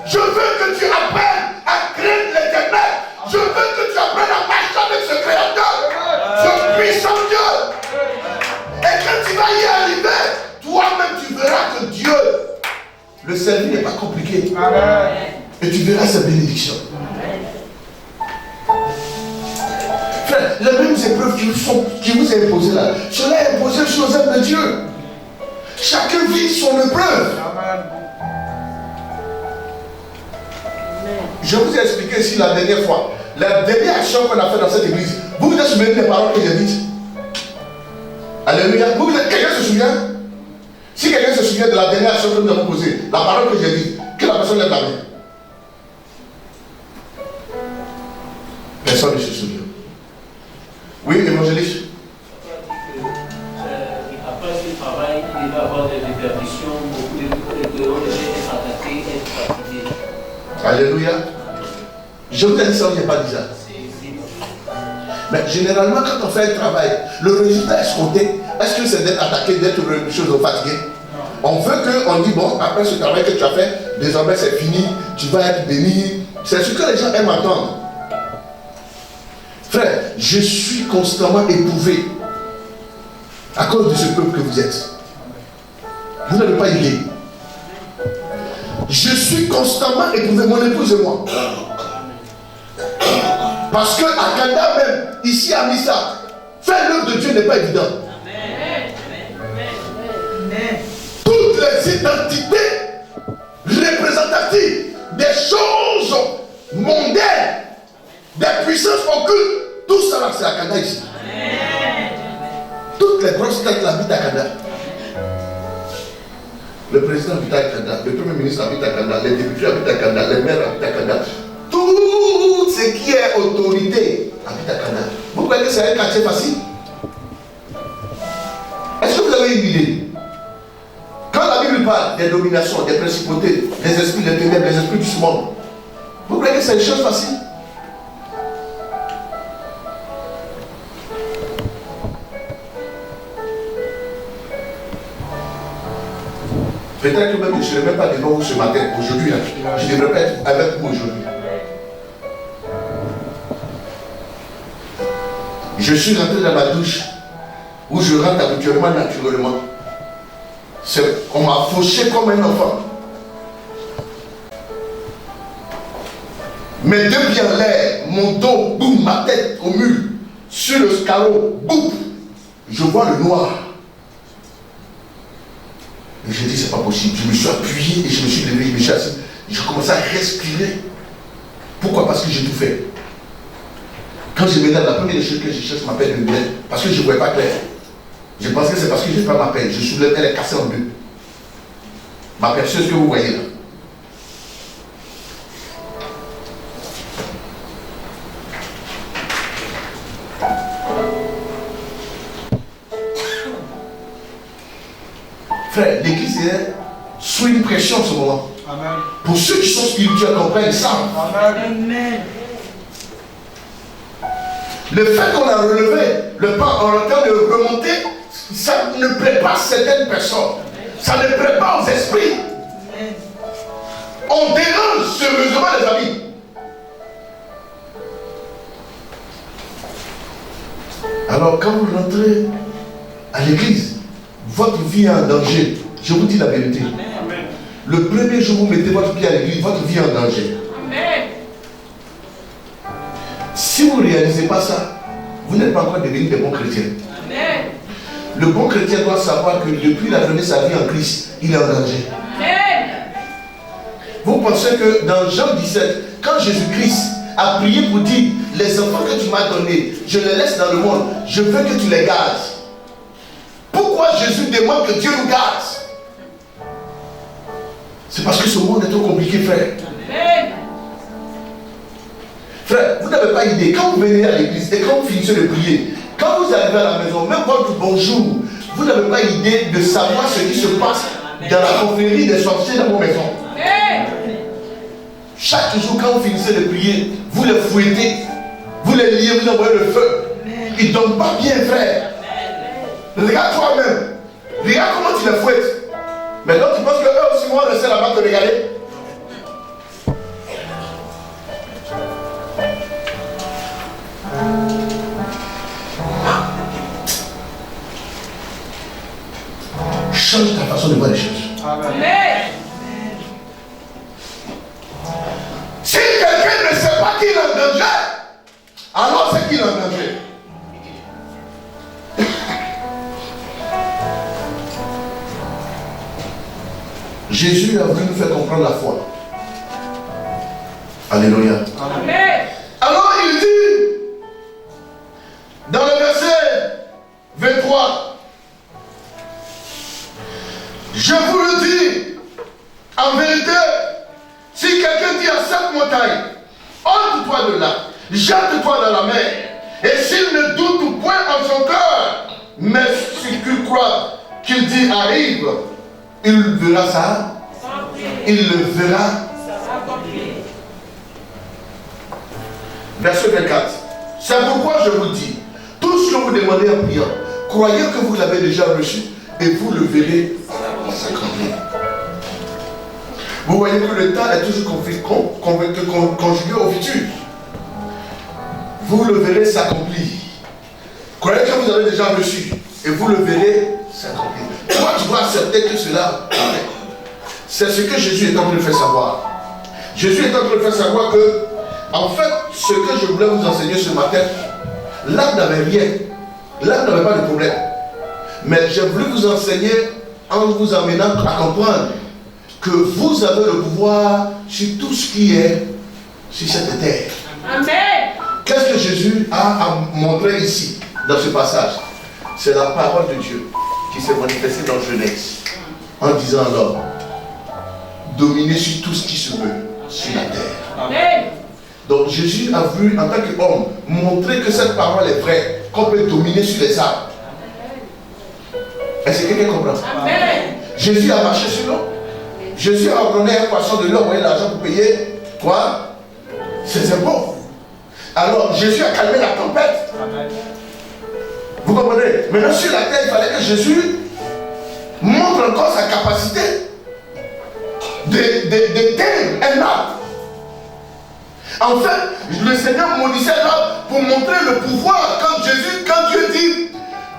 Je veux que tu apprennes à craindre l'Éternel. Je veux que tu apprennes à marcher avec ce Créateur. Ce puissant Dieu. Et quand tu vas y arriver, toi-même tu verras que Dieu, le service n'est pas compliqué. Amen. Et tu verras sa bénédiction. Frère, les mêmes épreuves qui vous est imposées là, cela est imposé sur les œuvres de Dieu. Chacun vit son épreuve. Amen. Je vous ai expliqué ici la dernière fois. La dernière action qu'on a faite dans cette église. Vous vous êtes souvenez des paroles que j'ai dites? Alléluia. Quelqu'un se souvient? Si quelqu'un se souvient de la dernière action que nous avons posée, la parole que j'ai dite, que la personne lève la main. Personne ne se souvient. Oui, évangéliste. Après ce travail, il va y avoir des répercussions, beaucoup de être attaqués, être fatigués. Alléluia. Je vous ai dit ça, je n'ai pas dit ça. Mais généralement, quand on fait un travail, le résultat escompté, est-ce que c'est d'être attaqué, d'être fatigué? On veut qu'on dise, bon, après ce travail que tu as fait, désormais c'est fini, tu vas être béni. C'est ce que les gens aiment entendre. Frère, je suis constamment éprouvé à cause de ce peuple que vous êtes. Vous n'allez pas y aller. Je suis constamment éprouvé, mon épouse et moi. Parce que à Kanda même, ici à Missa, faire l'œuvre de Dieu n'est pas évident. Toutes les identités représentatives des choses mondaines, des puissances occultes, tout ça là c'est à Kanda ici. Toutes les grosses têtes habitent à Kanda. Le président habite à Kanda, le premier ministre habite à Kanda, les députés habitent à Kanda, les maires habitent à Kanda. Tout ce qui est autorité habite à Kanda. Vous croyez que c'est un quartier facile? Est-ce que vous avez une idée? Quand la Bible parle des dominations, des principautés, des esprits des ténèbres, des esprits du ce monde, vous croyez que c'est une chose facile? Peut-être que même je ne serai même pas devant vous ce matin, aujourd'hui. Je ne devrais pas être avec vous aujourd'hui. Je suis rentré dans ma douche où je rentre habituellement naturellement. On m'a fauché comme un enfant. Mes deux pieds en l'air, mon dos, boum, ma tête au mur, sur le carreau, boum, je vois le noir. Et j'ai dit, c'est pas possible. Je me suis appuyé et je me suis levé, je me suis assis. Je commençais à respirer. Pourquoi? Parce que j'ai tout fait. Quand je me lève, la première chose que je cherche m'appelle de lumière, parce que je ne voyais pas clair. Je pense que c'est parce que je n'ai pas ma peine. Je soulève, elle est cassée en deux. Ma perceuse que vous voyez là. Frère, l'église est sous une pression en ce moment. Amen. Pour ceux qui sont spirituels, comprennent ça. Amen. Le fait qu'on a relevé le pas en train de remonter, ça ne plaît pas à certaines personnes. Ça ne plaît pas aux esprits. On dérange sérieusement les amis. Alors quand vous rentrez à l'église, votre vie est en danger. Je vous dis la vérité. Amen. Le premier jour où vous mettez votre pied à l'église, votre vie est en danger. Amen. Si vous ne réalisez pas ça, vous n'êtes pas encore devenu des bons chrétiens. Amen. Le bon chrétien doit savoir que depuis la journée de sa vie en Christ, il est en danger. Amen. Vous pensez que dans Jean 17, quand Jésus-Christ a prié pour dire, les enfants que tu m'as donnés, je les laisse dans le monde, je veux que tu les gardes. Pourquoi Jésus demande que Dieu nous garde? C'est parce que ce monde est trop compliqué, frère. Amen. Frère, vous n'avez pas idée, quand vous venez à l'église et quand vous finissez de prier, quand vous arrivez à la maison, même votre bonjour, vous n'avez pas idée de savoir ce qui se passe dans la confrérie des sorciers dans vos maisons. Amen. Chaque jour, quand vous finissez de prier, vous les fouettez, vous les liez, vous envoyez le feu. Ils ne dorment pas bien, frère. Regarde toi-même. Regarde comment tu les fouettes. Maintenant, tu penses qu'eux aussi vont rester là-bas te regarder? Change ta façon de voir les choses. Amen. Si quelqu'un ne sait pas qu'il est en danger, alors c'est qu'il est en danger. Jésus a voulu nous faire comprendre la foi. Alléluia. Amen. Alors il dit, dans le verset 23, je vous le dis, en vérité, si quelqu'un dit à cette montagne, ôte-toi de là, jette-toi dans la mer, et s'il ne doute point en son cœur, mais si qu'il croit qu'il dit arrive, il verra ça, il le verra. Verset 24. C'est pourquoi je vous dis, tout ce que vous demandez en priant, croyez que vous l'avez déjà reçu, et vous le verrez s'accomplir. Vous voyez que le temps est toujours conjugué au futur. Vous le verrez s'accomplir. Croyez que vous avez déjà reçu et vous le verrez s'accomplir. Toi, tu dois accepter que cela arrive. C'est ce que Jésus est en train de faire savoir. Jésus est en train de faire savoir que, en fait, ce que je voulais vous enseigner ce matin, l'âme n'avait rien. L'âme n'avait pas de problème. Mais j'ai voulu vous enseigner en vous amenant à comprendre que vous avez le pouvoir sur tout ce qui est sur cette terre. Amen. Qu'est-ce que Jésus a montré ici, dans ce passage? C'est la parole de Dieu qui s'est manifestée dans Genèse, en disant alors, dominez sur tout ce qui se peut sur la terre. Amen. Donc Jésus a voulu, en tant qu'homme, montrer que cette parole est vraie, qu'on peut dominer sur les arbres. Est-ce que quelqu'un comprend? Amen. Jésus a marché sur l'eau. Jésus a ordonné un poisson de l'eau, envoyé l'argent pour payer quoi? Ses impôts. Alors Jésus a calmé la tempête. Amen. Vous comprenez? Maintenant sur la terre, il fallait que Jésus montre encore sa capacité d'éteindre un arbre. En fait, le Seigneur maudissait l'arbre pour montrer le pouvoir. Quand Dieu dit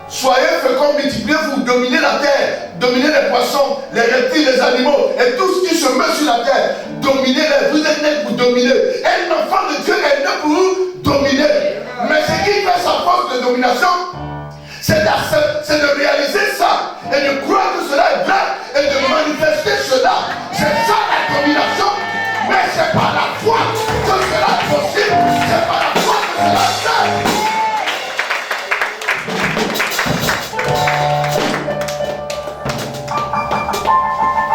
soyez féconds, multipliez-vous, dominez la terre, dominez les poissons, les reptiles, les animaux, et tout ce qui se met sur la terre, dominez-les, vous êtes nés pour dominer. Un enfant de Dieu est né pour dominer. Mais ce qui fait sa force de domination, c'est de réaliser ça, et de croire que cela est vrai, et de manifester cela. C'est ça la domination, mais c'est pas la foi que cela est possible, c'est pas la foi que cela est fait.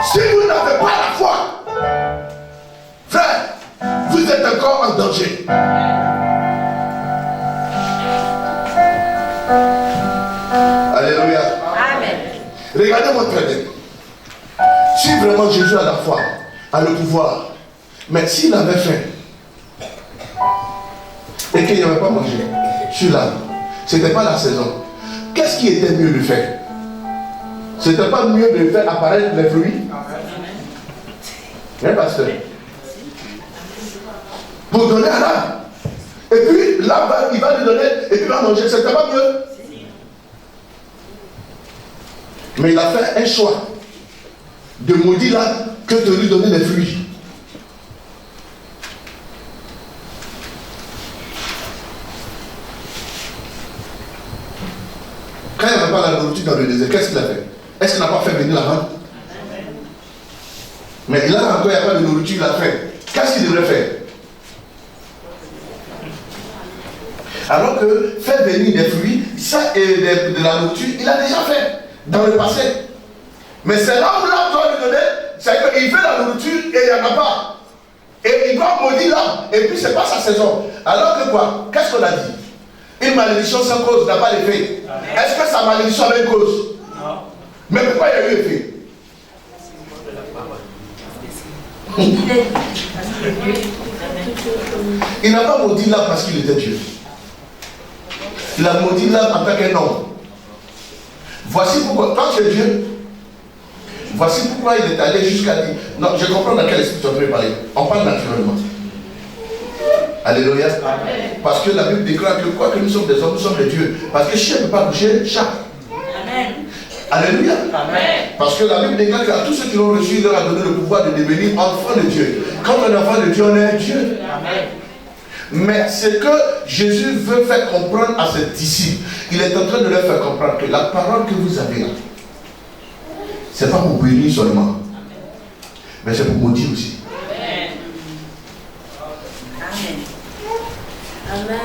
Si vous n'avez pas la foi, frère, vous êtes encore en danger. Alléluia. Amen. Regardez-moi très bien. Si vraiment Jésus a la foi, a le pouvoir. Mais s'il avait faim et qu'il n'avait pas mangé sur l'arbre, ce n'était pas la saison. Qu'est-ce qui était mieux de faire? Ce n'était pas mieux de faire apparaître les fruits? Hein, pasteur? Pour donner à l'arbre. Et puis l'arbre, il va lui donner et puis il va manger. Ce n'était pas mieux? Mais il a fait un choix de maudire l'arbre que de lui donner des fruits. Quand il n'avait pas la nourriture dans le désert, qu'est-ce qu'il a fait? Est-ce qu'il n'a pas fait venir la vente? Mais là encore, il n'y a pas de nourriture, il a faim. Qu'est-ce qu'il devrait faire? Alors que faire venir des fruits, ça et de la nourriture, il a déjà fait dans le passé. Mais c'est là où l'arbre doit lui donner, c'est qu'il veut la nourriture et il n'y en a pas. Et il doit maudire l'arbre. Et puis c'est pas sa saison. Alors que quoi? Qu'est-ce qu'on a dit? Une malédiction sans cause n'a pas d'effet. Est-ce que sa malédiction avait une cause? Non. Mais pourquoi il y a eu effet? Il n'a pas maudit l'arbre parce qu'il était Dieu. Il a maudit l'arbre en tant qu'un homme. Voici pourquoi, quand tu es Dieu, voici pourquoi il est allé jusqu'à dire. Non, je comprends dans quel esprit tu es en train de parler. On parle naturellement. Alléluia. Parce que la Bible déclare que quoi que nous sommes des hommes, nous sommes des dieux. Parce que chien ne peut pas bouger chat. Amen. Alléluia. Amen. Parce que la Bible déclare qu'à tous ceux qui l'ont reçu, il leur a donné le pouvoir de devenir enfants de Dieu. Quand on est enfant de Dieu, on est un Dieu. Amen. Mais ce que Jésus veut faire comprendre à ses disciples, il est en train de leur faire comprendre que la parole que vous avez là, ce n'est pas pour bénir seulement, mais c'est pour maudire aussi. Amen.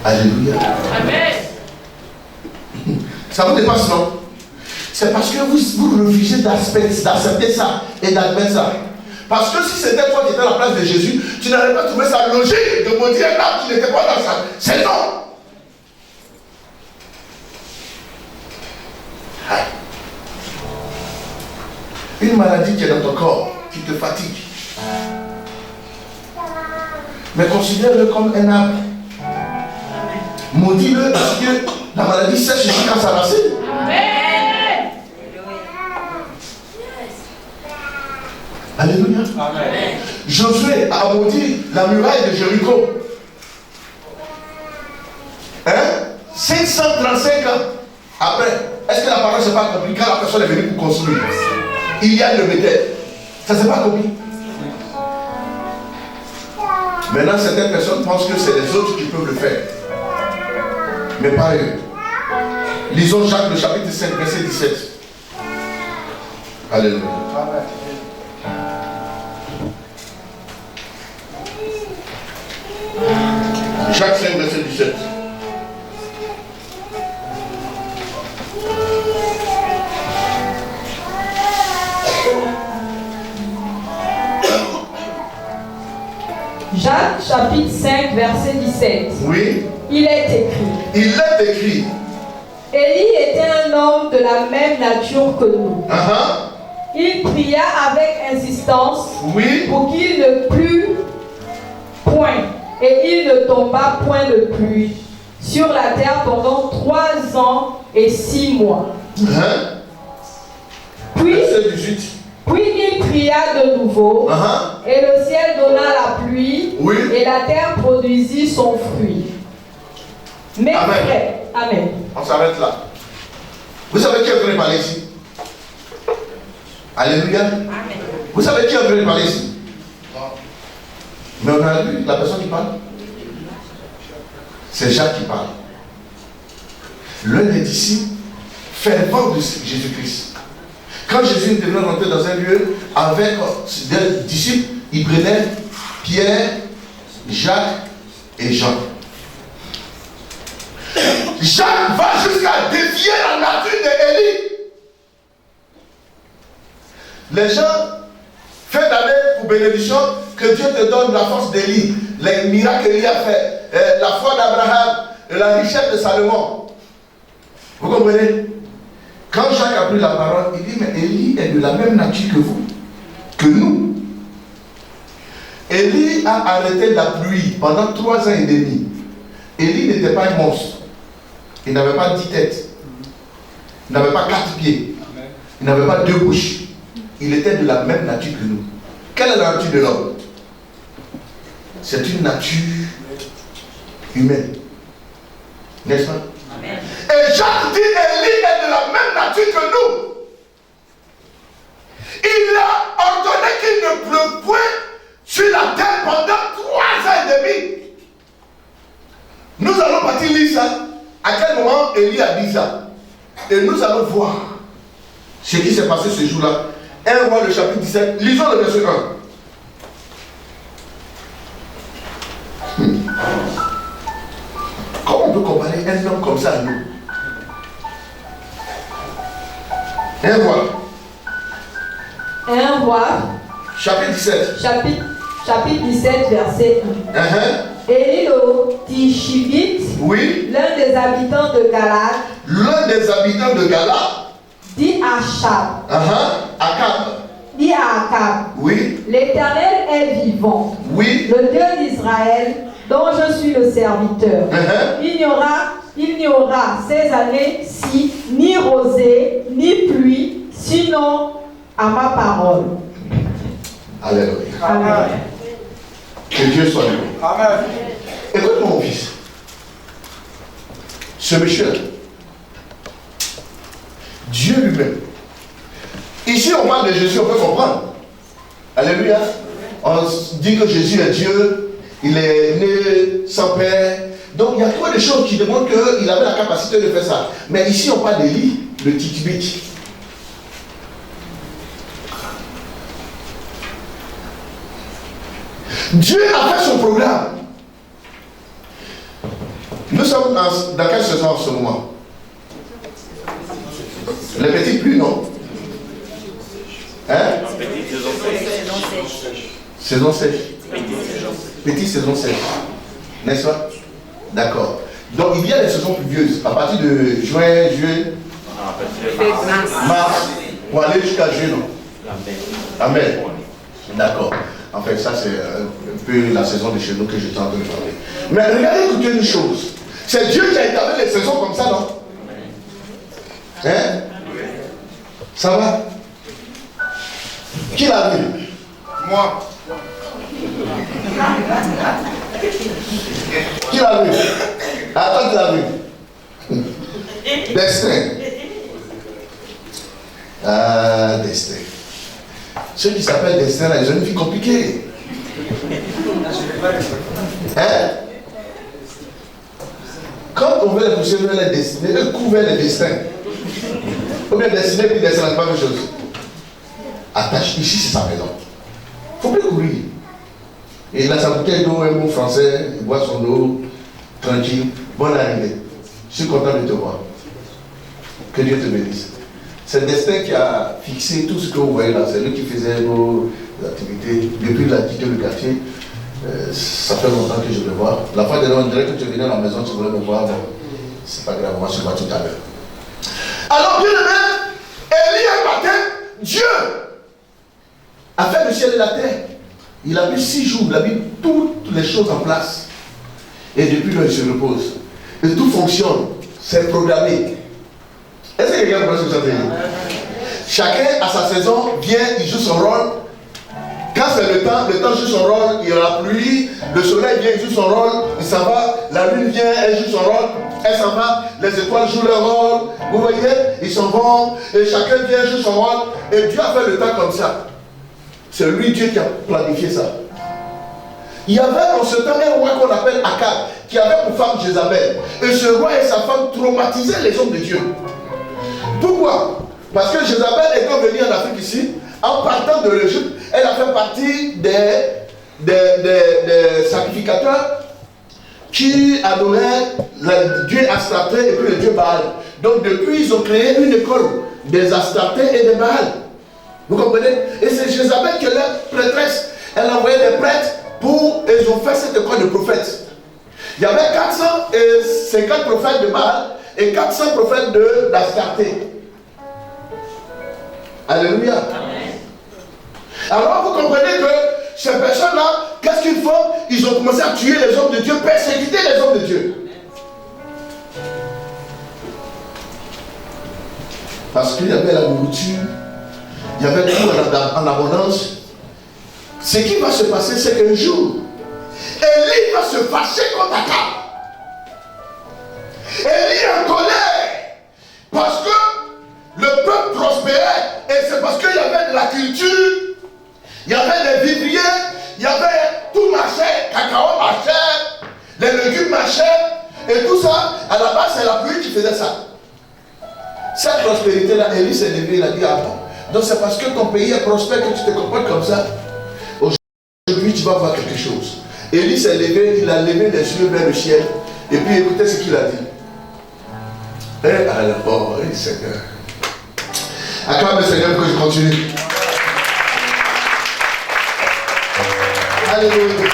Alléluia. Amen. Ça vous dépasse, non? C'est parce que vous refusez d'accepter ça et d'admettre ça. Parce que si c'était toi qui étais à la place de Jésus, tu n'aurais pas trouvé ça logique de maudire un arbre qui n'était pas dans sa saison. Une maladie qui est dans ton corps, qui te fatigue. Mais considère-le comme un arbre. Maudis-le parce que la maladie sèche jusqu'à sa racine. Amen. Alléluia. Amen. Josué a maudit la muraille de Jéricho. 535 ans après. Est-ce que la parole ne s'est pas compris quand la personne est venue pour construire? Il y a le Béthel. Ça ne s'est pas compris. Maintenant, certaines personnes pensent que c'est les autres qui peuvent le faire. Mais pas eux. Lisons Jacques, le chapitre 5, verset 17. Alléluia. Jacques 5, verset 17. Jacques chapitre 5 verset 17. Oui. Il est écrit. Il est écrit. Élie était un homme de la même nature que nous. Il pria avec insistance pour qu'il ne plût point. Et il ne tomba point de pluie sur la terre pendant 3 ans et 6 mois. Puis il pria de nouveau, et le ciel donna la pluie, et la terre produisit son fruit. Mais frère, Amen. On s'arrête là. Vous savez qui est en train de parler ici? Alléluia. Amen. Vous savez qui est en train de parler ici? Mais on a vu la personne qui parle. C'est Jacques qui parle. L'un des disciples fervent de Jésus-Christ. Quand Jésus devait rentrer dans un lieu avec des disciples, il prenait Pierre, Jacques et Jean. Jacques va jusqu'à défier la nature d'Élie. Les gens font d'année pour bénédiction que Dieu te donne la force d'Élie, les miracles qu'Élie a fait, la foi d'Abraham, la richesse de Salomon. Vous comprenez? Quand Jacques a pris la parole, il dit, mais Élie est de la même nature que vous, que nous. Élie a arrêté la pluie pendant 3 ans et demi. Élie n'était pas un monstre. Il n'avait pas 10 têtes. Il n'avait pas 4 pieds. Il n'avait pas 2 bouches. Il était de la même nature que nous. Quelle est la nature de l'homme? C'est une nature humaine. N'est-ce pas? Amen. Et Jacques dit, Élie est de la même nature que nous. Il a ordonné qu'il ne pleuve point sur la terre pendant 3 ans et demi. Nous allons partir lire ça. À quel moment Élie a dit ça? Et nous allons voir ce qui s'est passé ce jour-là. 1 Roi, le chapitre 17. Lisons le verset 1. Comment on peut comparer un homme comme ça à nous? 1 Roi. 1 Roi. Chapitre 17. Chapitre 17, verset 1. Élie le Tishbite, oui, l'un des habitants de Galad, dit à Akab, oui, l'Éternel est vivant, oui, le Dieu d'Israël, dont je suis le serviteur. Il n'y aura ces années-ci ni rosée, ni pluie, sinon à ma parole. Alléluia. Amen. Que Dieu soit loué. Amen. Écoute mon fils. Ce monsieur, Dieu lui-même. Ici, on parle de Jésus, on peut comprendre. Alléluia. On dit que Jésus est Dieu. Il est né sans père. Donc, il y a trop de choses qui démontrent qu'il avait la capacité de faire ça. Mais ici, on parle d'Élie, le Tishbite. Dieu a fait son programme. Nous sommes dans quelle saison en ce moment? Les petites pluies, non? Hein? Saison sèche. Petite saison sèche. N'est-ce pas? D'accord. Donc il y a des saisons pluvieuses. À partir de juin, juillet, mars, pour aller jusqu'à juillet, non? Amen. D'accord. En fait, ça c'est un peu la saison de chez nous que j'étais en train de parler. Mais regardez, écoutez une chose. C'est Dieu qui a établi les saisons comme ça, non? Hein? Ça va? Qui l'a vu? Moi. Qui l'a vu? Attends, qui l'a vu? Destin. Ah, destin. Ceux qui s'appellent destin, là, ils ont une vie compliquée. Hein? Quand on veut les pousser vers les destinées, eux couvrent les destins. Ou bien destiné puis destin, c'est pas la même chose. Attache, ici c'est sa maison. Il ne faut plus courir. Et il a sa bouteille d'eau, un mot français, il boit son eau, tranquille. Bonne arrivée. Je suis content de te voir. Que Dieu te bénisse. C'est le destin qui a fixé tout ce que vous voyez là. C'est lui qui faisait nos activités. Depuis la quitté le quartier, ça fait longtemps que je le vois. La fois dernière, on dirait que tu venais à la maison, tu voulais me voir. Bon, c'est pas grave, moi je vois tout à l'heure. Alors, bien aimé, Élie un matin, Dieu a fait le ciel et la terre. Il a mis 6 jours, il a mis toutes les choses en place. Et depuis là, il se repose. Et tout fonctionne. C'est programmé. Est-ce que quelqu'un comprend ce que ça veut dire? Chacun à sa saison vient, il joue son rôle. Quand c'est le temps joue son rôle, il y a la pluie, le soleil vient, il joue son rôle, il s'en va, la lune vient, elle joue son rôle, elle s'en va, les étoiles jouent leur rôle, vous voyez, ils s'en vont, et chacun vient, joue son rôle, et Dieu a fait le temps comme ça. C'est lui, Dieu, qui a planifié ça. Il y avait en ce temps un roi qu'on appelle Akab, qui avait pour femme Jézabel. Et ce roi et sa femme traumatisaient les hommes de Dieu. Pourquoi? Parce que Jézabel étant venue en Afrique ici, en partant de l'Égypte, elle a fait partie des sacrificateurs qui adoraient le dieu Astarté et puis le dieu Baal. Donc depuis, ils ont créé une école des Astarté et des Baal. Vous comprenez? Et c'est Jézabel qui est leur prêtresse. Elle a envoyé des prêtres pour... Ils ont fait cette école de prophètes. Il y avait 450 prophètes de Baal et 400 prophètes d'Astarté. Alléluia. Amen. Alors vous comprenez que ces personnes-là, qu'est-ce qu'ils font? Ils ont commencé à tuer les hommes de Dieu, persécuter les hommes de Dieu. Parce qu'il y avait la nourriture, il y avait tout en abondance. Ce qui va se passer, c'est qu'un jour, Élie va se fâcher contre Akab. Élie est en colère parce que le peuple prospérait et c'est parce qu'il y avait de la culture, il y avait des vivriers, il y avait tout marchait, cacao marchait, les légumes marchaient et tout ça. À la base, c'est la pluie qui faisait ça. Cette prospérité-là, Élie s'est levé, il a dit ah bon. Donc c'est parce que ton pays est prospère que tu te comportes comme ça. Aujourd'hui, tu vas voir quelque chose. Élie s'est levé, il a levé les yeux vers le ciel et puis écoutez ce qu'il a dit. Et alors, oui, Seigneur. Acclame le Seigneur que je continue. Alléluia.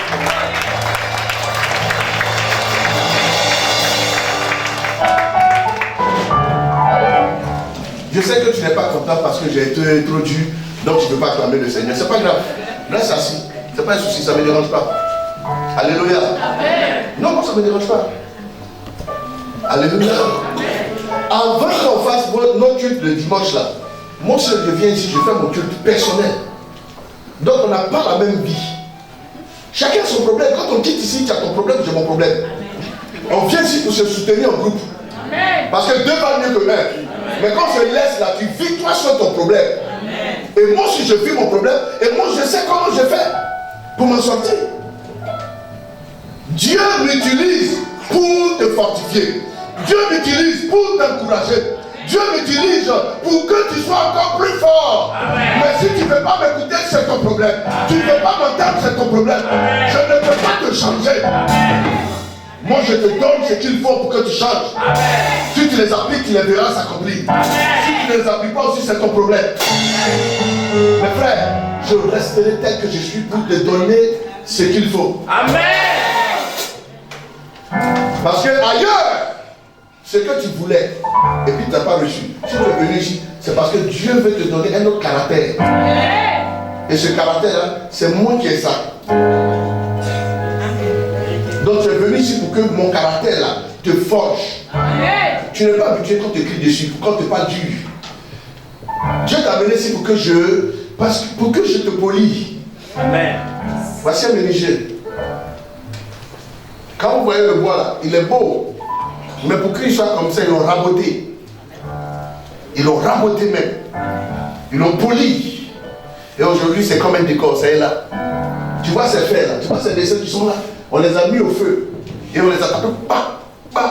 Je sais que tu n'es pas content parce que j'ai été introduit, donc tu ne peux pas acclamer le Seigneur. C'est pas grave. Reste assis. C'est pas un souci, ça ne me dérange pas. Alléluia. Amen. Non, moi ça ne me dérange pas. Alléluia. Amen. Avant qu'on fasse notre culte le dimanche là, moi je viens ici, je fais mon culte personnel. Donc on n'a pas la même vie. Chacun a son problème. Quand on quitte ici, tu as ton problème, j'ai mon problème. Amen. On vient ici pour se soutenir en groupe. Amen. Parce que deux valent mieux que un. Mais quand je laisse là, tu vis toi sur ton problème. Amen. Et moi aussi je vis mon problème. Et moi je sais comment je fais pour m'en sortir. Dieu m'utilise pour te fortifier. Dieu m'utilise pour t'encourager. Dieu m'utilise pour que tu sois encore plus fort. Amen. Mais si tu ne veux pas m'écouter, c'est ton problème. Amen. Tu ne veux pas m'entendre, c'est ton problème. Amen. Je ne peux pas te changer. Amen. Moi, je te donne ce qu'il faut pour que tu changes. Amen. Si tu les appliques, tu les verras s'accomplir. Si tu ne les appliques pas aussi, c'est ton problème. Amen. Mes frères, je resterai tel que je suis pour te donner ce qu'il faut. Amen. Parce que ailleurs, ce que tu voulais, et puis tu n'as pas reçu. Si tu es venu ici, c'est parce que Dieu veut te donner un autre caractère. Et ce caractère-là, c'est moi qui ai ça. Donc tu es venu ici pour que mon caractère là te forge. Tu n'es pas habitué quand tu écris dessus, quand tu parles dur. Dieu t'a amené ici pour que je te polie. Amen. Voici un menuisier. Quand vous voyez le bois là, il est beau. Mais pour qu'il soit comme ça, ils l'ont raboté. Ils l'ont raboté même. Ils l'ont poli. Et aujourd'hui, c'est comme un décor, ça est là. Tu vois ces fers là, tu vois ces dessins qui sont là. On les a mis au feu. Et on les a tapés,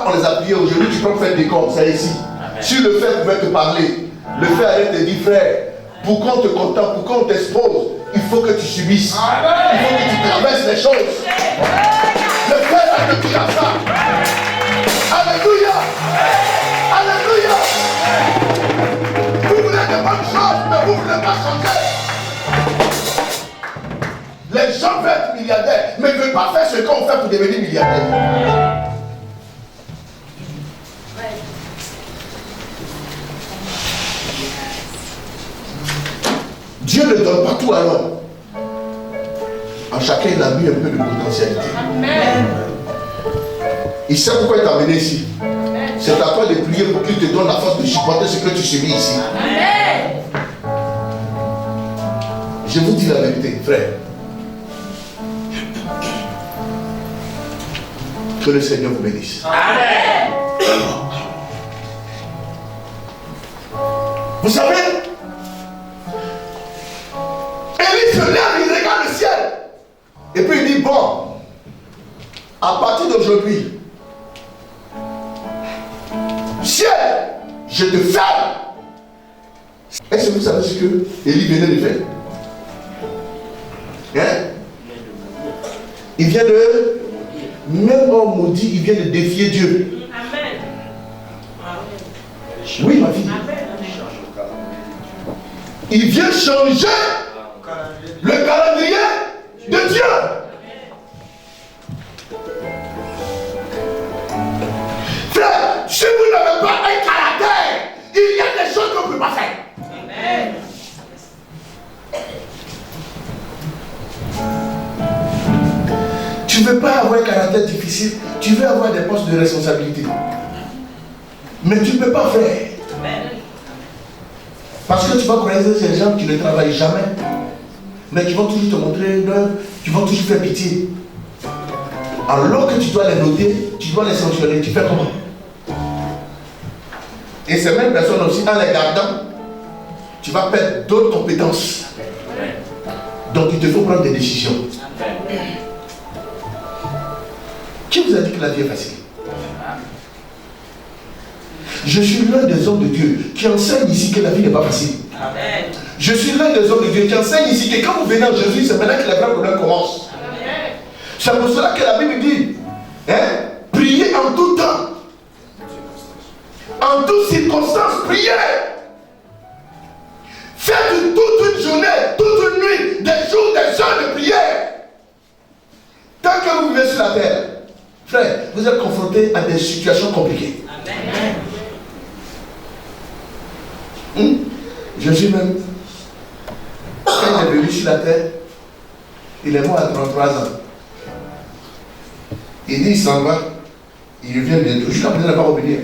on les a pliés. Aujourd'hui, tu peux faire le décor, c'est ici. Amen. Si le fer pouvait te parler, le fer allait te dire, frère, pour qu'on te contemple, pour qu'on t'expose, il faut que tu subisses. Amen. Il faut que tu traverses les choses. Le fer a te dit à ça. Alléluia. Alléluia. Vous voulez de bonnes choses, mais vous ne voulez pas changer. Les gens veulent être milliardaires, mais ils ne veulent pas faire ce qu'on fait pour devenir milliardaire. Dieu ne donne pas tout à l'homme. En chacun, il a mis un peu de potentialité. Amen. Il sait pourquoi il t'a amené ici. C'est à toi de prier pour qu'il te donne la force de supporter ce que tu subis ici. Amen. Je vous dis la vérité, frère. Que le Seigneur vous bénisse. Amen. Vous savez, Élie se lève, il regarde le ciel. Et puis il dit, bon, à partir d'aujourd'hui, ciel, je te ferme. Est-ce que vous savez ce que Élie venait de faire? Hein? Il vient de... Même homme maudit, il vient de défier Dieu. Amen. Oui, ma fille. Il vient changer le calendrier de Dieu. Frère, si vous n'avez pas un caractère, il y a des choses qu'on ne peut pas faire. Amen. Tu ne veux pas avoir un caractère difficile, tu veux avoir des postes de responsabilité. Mais tu ne peux pas faire. Parce que tu vas croiser ces gens qui ne travaillent jamais, mais qui vont toujours te montrer l'œuvre, qui vont toujours faire pitié. Alors que tu dois les noter, tu dois les sanctionner, tu fais comment? Et ces mêmes personnes aussi, en les gardant, tu vas perdre d'autres compétences. Donc il te faut prendre des décisions. Qui vous a dit que la vie est facile? Je suis l'un des hommes de Dieu qui enseigne ici que la vie n'est pas facile. Amen. Je suis l'un des hommes de Dieu qui enseigne ici que quand vous venez en Jésus, c'est maintenant que les vrais problèmes commencent. C'est pour cela que la Bible dit, priez en tout temps. En toutes circonstances, priez. Faites toute une journée, toute une nuit, des jours, des heures de prière. Tant que vous vivez sur la terre, frère, vous êtes confrontés à des situations compliquées. Amen. Jésus même, quand il est venu sur la terre, il est mort à 33 ans. Il dit il s'en va, il revient bientôt. Jusqu'à présent, il n'a pas revenir.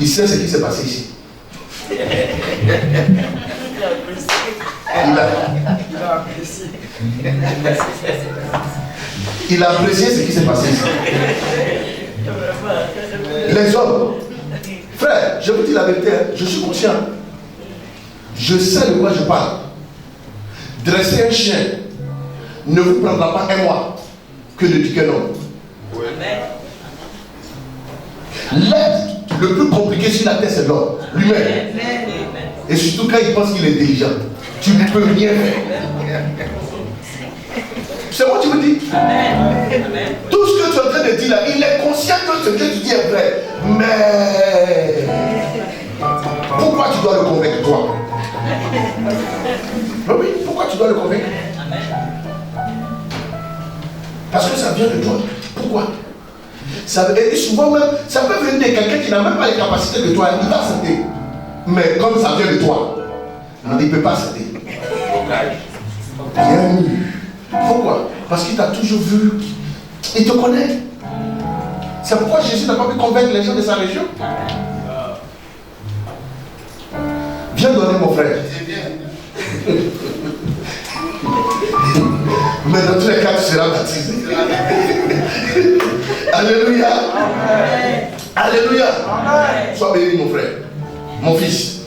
Il sait ce qui s'est passé ici. Il a apprécié ce qui s'est passé ici. Les hommes, frère, je vous dis la vérité, je suis conscient. Je sais de quoi je parle. Dresser un chien ne vous prendra pas un mois que de dire non. L'être le plus compliqué sur la terre, c'est l'homme, lui-même. Et surtout quand il pense qu'il est intelligent. Tu ne peux rien faire. C'est moi qui me dis. Tout ce que tu es en train de dire là, il est conscient que ce que tu dis est vrai. Mais pourquoi tu dois le convaincre, toi? Oui, pourquoi tu dois le convaincre? Parce que ça vient de toi. Pourquoi? Et souvent même, ça peut venir de quelqu'un qui n'a même pas les capacités de toi. Il va céder. Mais comme ça vient de toi, il ne peut pas céder. Bien vu. Pourquoi? Parce qu'il t'a toujours vu. Il te connaît. C'est pourquoi Jésus n'a pas pu convaincre les gens de sa région. Viens donner mon frère. Mais dans tous les cas, tu seras baptisé. Alléluia. Amen. Alléluia. Amen. Sois béni, mon frère. Mon fils.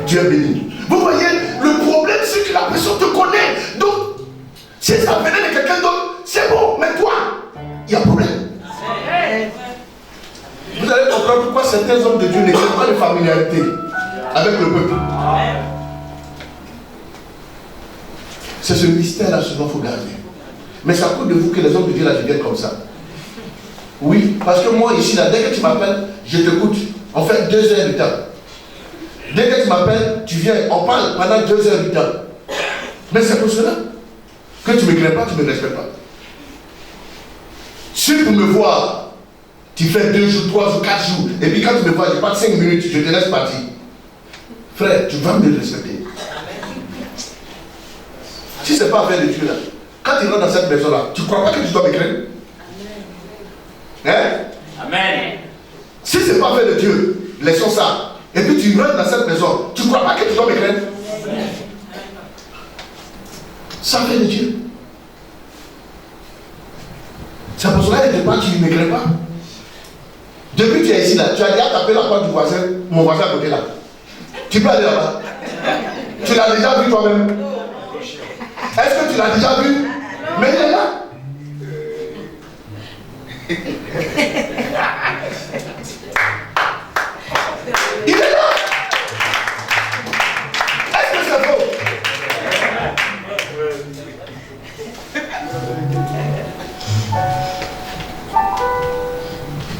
Dieu est béni. Vous voyez, le problème, c'est que la personne te connaît. Donc, si ça venait de quelqu'un d'autre, c'est bon. Mais toi, il y a problème. Vous allez comprendre pourquoi certains hommes de Dieu n'ont pas de familiarité avec le peuple. C'est ce mystère-là souvent qu'il faut garder. Mais ça coûte de vous que les hommes de Dieu là deviennent comme ça. Oui, parce que moi ici, là, dès que tu m'appelles, je t'écoute. On fait 2 heures du temps. Dès que tu m'appelles, tu viens, on parle pendant 2 heures du temps. Mais c'est pour cela que tu ne me crains pas, tu ne me respectes pas. Si pour me voir, tu fais 2 jours, 3 jours, 4 jours, et puis quand tu me vois, je passe 5 minutes, je te laisse partir. Frère, tu vas me respecter. Si ce n'est pas affaire de Dieu là, quand tu rentres dans cette maison là, tu ne crois pas que tu dois me craindre? Hein? Amen. Si ce n'est pas affaire de Dieu, laissons ça. Et puis tu rentres dans cette maison, tu ne crois pas que tu dois me craindre? Ça fait de Dieu. C'est pour cela que tu ne me crains pas. Depuis que tu es ici là, tu as déjà tapé la porte du voisin, mon voisin à côté là. Tu peux aller là-bas. Tu l'as déjà vu toi-même. Est-ce que tu l'as déjà vu? Mais il est là. Il est là. Est-ce que c'est faux?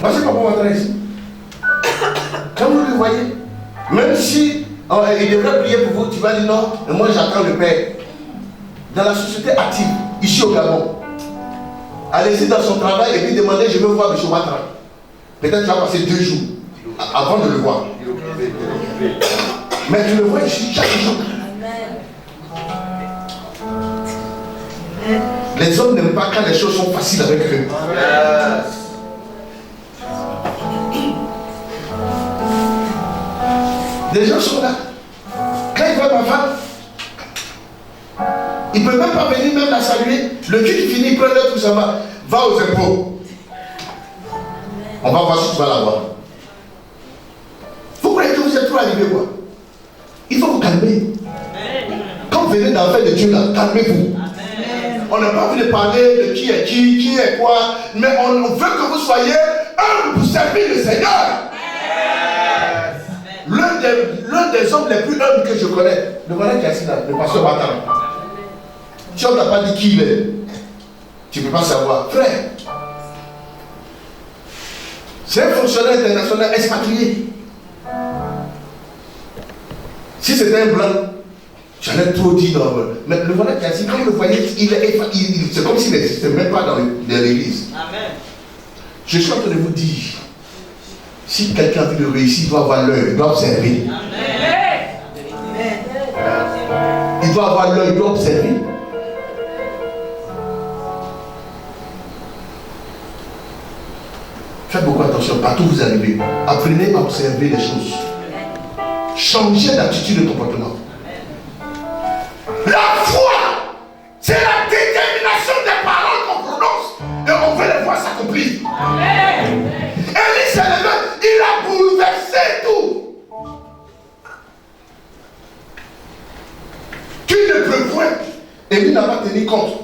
Voici pourquoi on va ici. Quand vous le voyez, même si il devrait prier pour vous, tu vas dire non, et moi j'attends le Père. Dans la société active, ici au Gabon, allez-y dans son travail et puis demandez, je veux voir M. Ouattara. Peut-être tu vas passer 2 jours avant de le voir. Mais tu le vois ici chaque jour. Les Les hommes n'aiment pas quand les choses sont faciles avec eux. Des gens sont là. Quand ils voient ma femme, ils ne peuvent même pas venir même la saluer. Le culte finit, prend l'heure, tout ça va aux impôts. On va voir si tu vas la voir. Vous croyez que vous êtes trop arrivé quoi? Il faut vous calmer. Quand vous venez dans l'affaire de Dieu là, calmez-vous. On n'a pas envie de parler de qui est quoi, mais on veut que vous soyez humbles pour servir le Seigneur. L'un des hommes les plus humbles que je connais, le voilà qui est assis là, le pasteur Batan. Si on ne t'a pas dit qui il est, tu ne peux pas savoir. Frère, c'est un fonctionnaire international expatrié. Si c'était un blanc, j'allais trop dire non. Mais le voilà qui est assis, quand vous le voyez, c'est comme s'il n'existait même pas dans l'église. Amen. Je suis en train de vous dire, si quelqu'un a envie de réussir, il doit avoir l'œil, il doit observer. Il doit avoir l'œil, il doit observer. Faites beaucoup attention, partout où vous arrivez. Apprenez à observer les choses. Changez d'attitude et de comportement. La foi, c'est la détermination des paroles qu'on prononce. Et on veut les voir s'accomplir. Élie s'est levé, il a bouleversé tout. Tu ne peux point. Élie n'a pas tenu compte.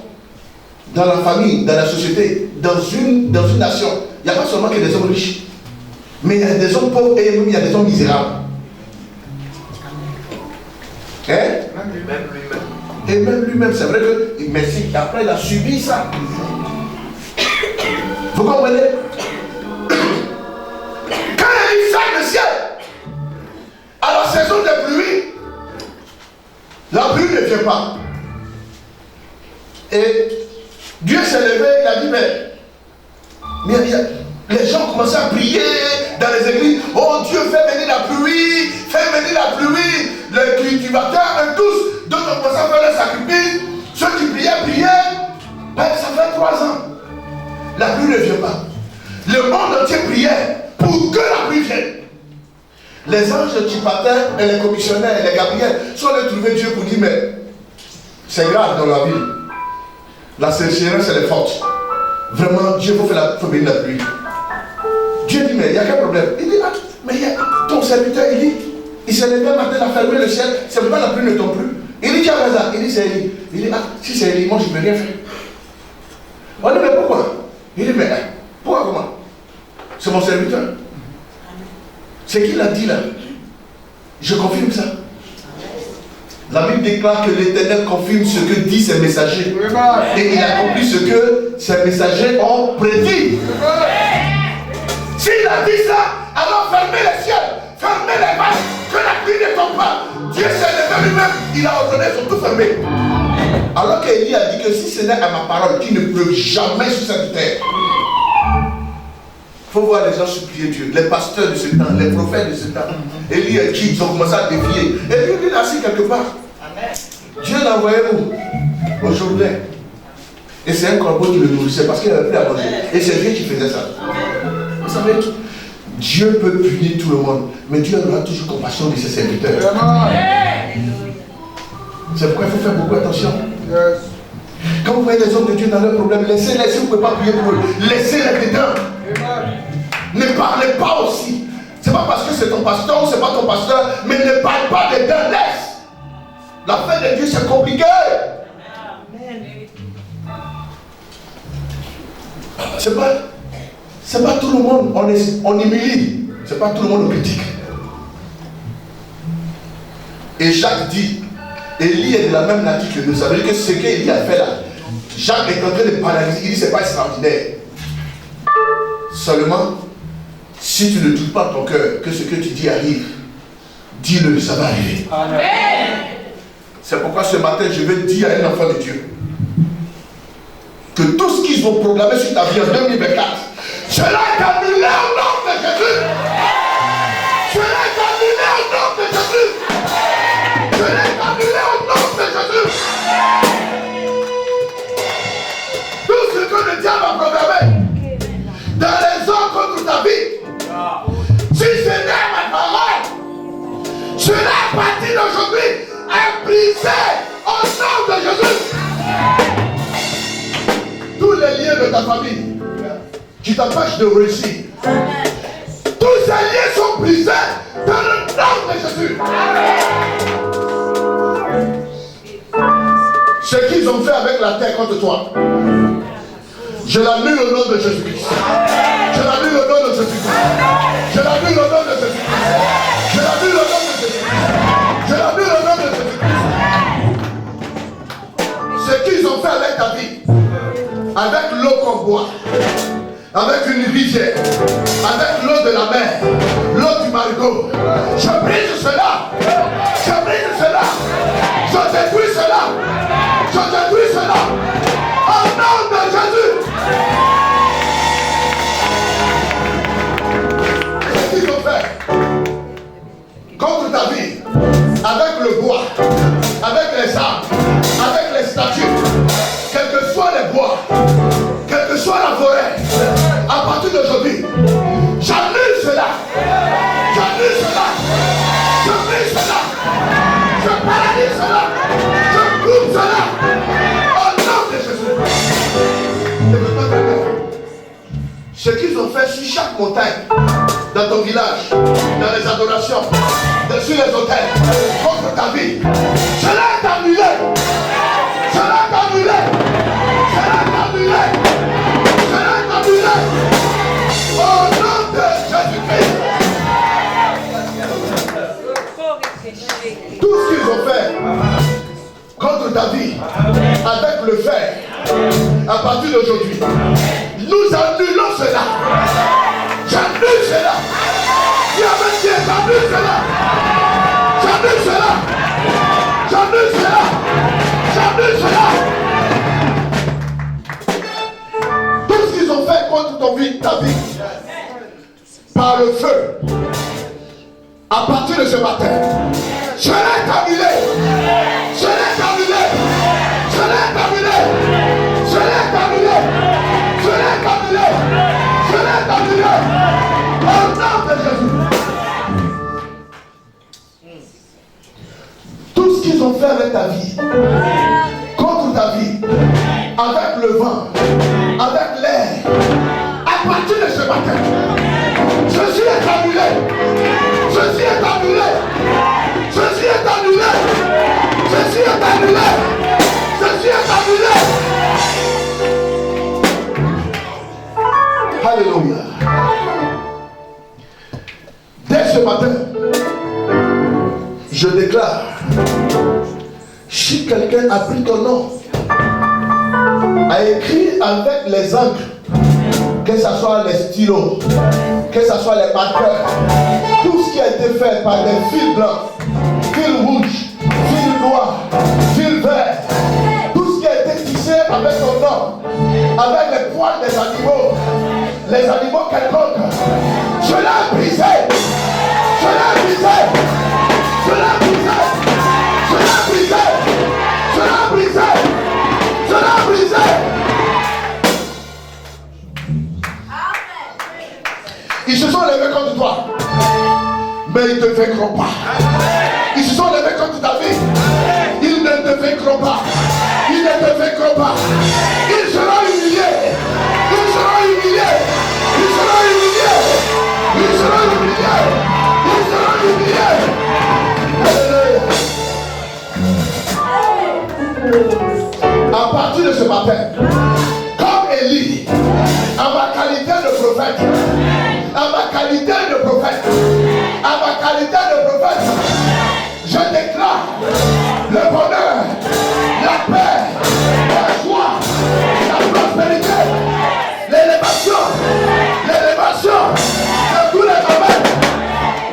Dans la famille, dans la société, dans une nation, il n'y a pas seulement que des hommes riches. Mais il y a des hommes pauvres et même il y a des hommes misérables. Hein? Même lui-même. Et même lui-même, c'est vrai que, merci, après il a subi ça. Vous comprenez? Quand il ferme le ciel, à la saison des pluies, la pluie ne vient pas. Et Dieu s'est levé, il a dit, mais les gens ont commencé à prier dans les églises. Oh Dieu, fais venir la pluie, fais venir la pluie. Les cultivateurs, eux tous, d'autres ont commencé à faire le sacrifice. Ceux qui priaient. Ben, ça fait 3 ans. La pluie ne vient pas. Le monde entier priait pour que la pluie vienne. Les anges Tipatin et les commissionnaires et les Gabriels sont allés trouver Dieu pour dire, mais c'est grave dans la ville. La sécheresse, elle est forte. Vraiment, Dieu faut venir la pluie. Dieu dit, mais il n'y a qu'un problème. Il dit, mais ton serviteur, il s'est levé un matin, il a fermé le ciel, c'est pourquoi la pluie ne tombe plus. Il dit, qui a raison? Il dit, c'est Élie. Il dit, si c'est Élie, moi je ne peux rien faire. On dit, mais pourquoi? Il dit, mais pourquoi comment? C'est mon serviteur. C'est qui l'a dit là? Je confirme ça. La Bible déclare que l'Éternel confirme ce que disent ses messagers. Et il accomplit ce que ses messagers ont prédit. S'il a dit ça, alors fermez les cieux, fermez les vaches, que la pluie ne tombe pas. Dieu s'est levé lui-même, il a ordonné, ils sont tout fermés. Alors qu'Élie a dit que si ce n'est à ma parole, qui ne pleuve jamais sur cette terre. Il faut voir les gens supplier Dieu, les pasteurs de ce temps, les prophètes de ce temps. Élie et qui ils ont commencé à défier. Et puis il est assis quelque part. Dieu l'a envoyé où? Aujourd'hui. Et c'est un corbeau qui le nourrissait parce qu'il n'avait plus à manger. Et c'est Dieu qui faisait ça. Vous savez, Dieu peut punir tout le monde, mais Dieu aura toujours compassion de ses serviteurs. C'est pourquoi il faut faire beaucoup attention. Quand vous voyez les hommes de Dieu dans leurs problèmes, laissez-les, si vous ne pouvez pas prier pour eux, laissez-les dedans. Ne parlez pas aussi. C'est pas parce que c'est ton pasteur ou c'est pas ton pasteur, mais ne parle pas dedans, laisse. L'affaire de Dieu c'est compliqué. C'est pas tout le monde, on humilie. C'est pas tout le monde on critique. Et Jacques dit, Élie est de la même nature que nous. Ça veut dire que ce qu'Élie a fait là, Jacques est en train de paralyser. Il dit c'est pas extraordinaire. Seulement, si tu ne doutes pas dans ton cœur que ce que tu dis arrive, dis-le, ça va arriver. Amen. C'est pourquoi ce matin, je vais dire à un enfant de Dieu que tout ce qu'ils vont proclamer sur ta vie en 2024, cela est annulé au nom de Jésus. Cela est annulé au nom de Jésus. Cela est annulé au nom de Jésus. ta famille qui t'empêchent de réussir. Tous ces liens sont brisés dans le nom de Jésus. Ce qu'ils ont fait avec la terre contre toi, je l'annule au nom de Jésus-Christ. Je l'annule au nom de Jésus-Christ. Je l'annule au nom de Jésus-Christ. Je l'annule au nom de Jésus-Christ. Je l'annule au nom de Jésus-Christ. Ce qu'ils ont fait avec ta vie, avec l'eau qu'on boit, avec une rivière, avec l'eau de la mer, l'eau du marigot, je brise cela. Je brise cela. Je détruis cela. Je détruis cela. Au nom de Jésus. Ce qu'ils ont fait contre ta vie, avec le bois, avec les arbres, avec les statues, quel que soit les bois, quelle que soit la forêt, à partir d'aujourd'hui, j'annule cela. J'annule cela. Je brise cela. Je paralyse cela. Je coupe cela. Au nom de Jésus. Écoute-moi très bien. Ce qu'ils ont fait sur chaque montagne, dans ton village, dans les adorations, sur les hôtels, contre ta vie, cela est annulé. Cela est annulé. Cela est annulé. Cela est annulé. Au nom de Jésus-Christ. Tout ce qu'ils ont fait contre ta vie, avec le fer, à partir d'aujourd'hui, nous annulons cela. J'annule cela. J'annule cela. J'annule cela. J'annule cela. J'annule cela. Tout ce qu'ils ont fait contre ta vie, par le feu, à partir de ce matin, je l'ai annulé. Je l'ai annulé. Je l'ai annulé. Je l'ai annulé. Je l'ai annulé. Je l'ai annulé. Au nom de Jésus. Tout ce qu'ils ont fait avec ta vie, contre ta vie, avec le vent, avec l'air, à partir de ce matin, ceci est annulé. Ceci est annulé. Ceci est annulé. Ceci est annulé. Ceci est annulé. Alléluia. Dès ce matin, je déclare, si quelqu'un a pris ton nom, a écrit avec les encres, que ce soit les stylos, que ce soit les marqueurs, tout ce qui a été fait par des fils blancs, fils rouges, fils noirs, fils verts, tout ce qui a été tissé avec ton nom, avec les poils des animaux, les animaux quelconques, je l'ai brisé, je l'ai brisé, je l'ai brisé, je l'ai brisé, je l'ai brisé, je l'ai brisé. Ils se sont levés contre toi, mais ils ne te vaincront pas. Ils se sont levés contre ta vie, ils ne te vaincront pas. Ils ne te vaincront pas. Ils seront humiliés. Ils seront humiliés. Ils seront humiliés. Ils seront humiliés. Ils seront humiliés. Alléluia. À partir de ce matin, comme Élie, en ma qualité de prophète, à ma qualité de prophète, à ma qualité de prophète, je déclare le bonheur, la paix, la joie, la prospérité, l'élévation dans tous les domaines,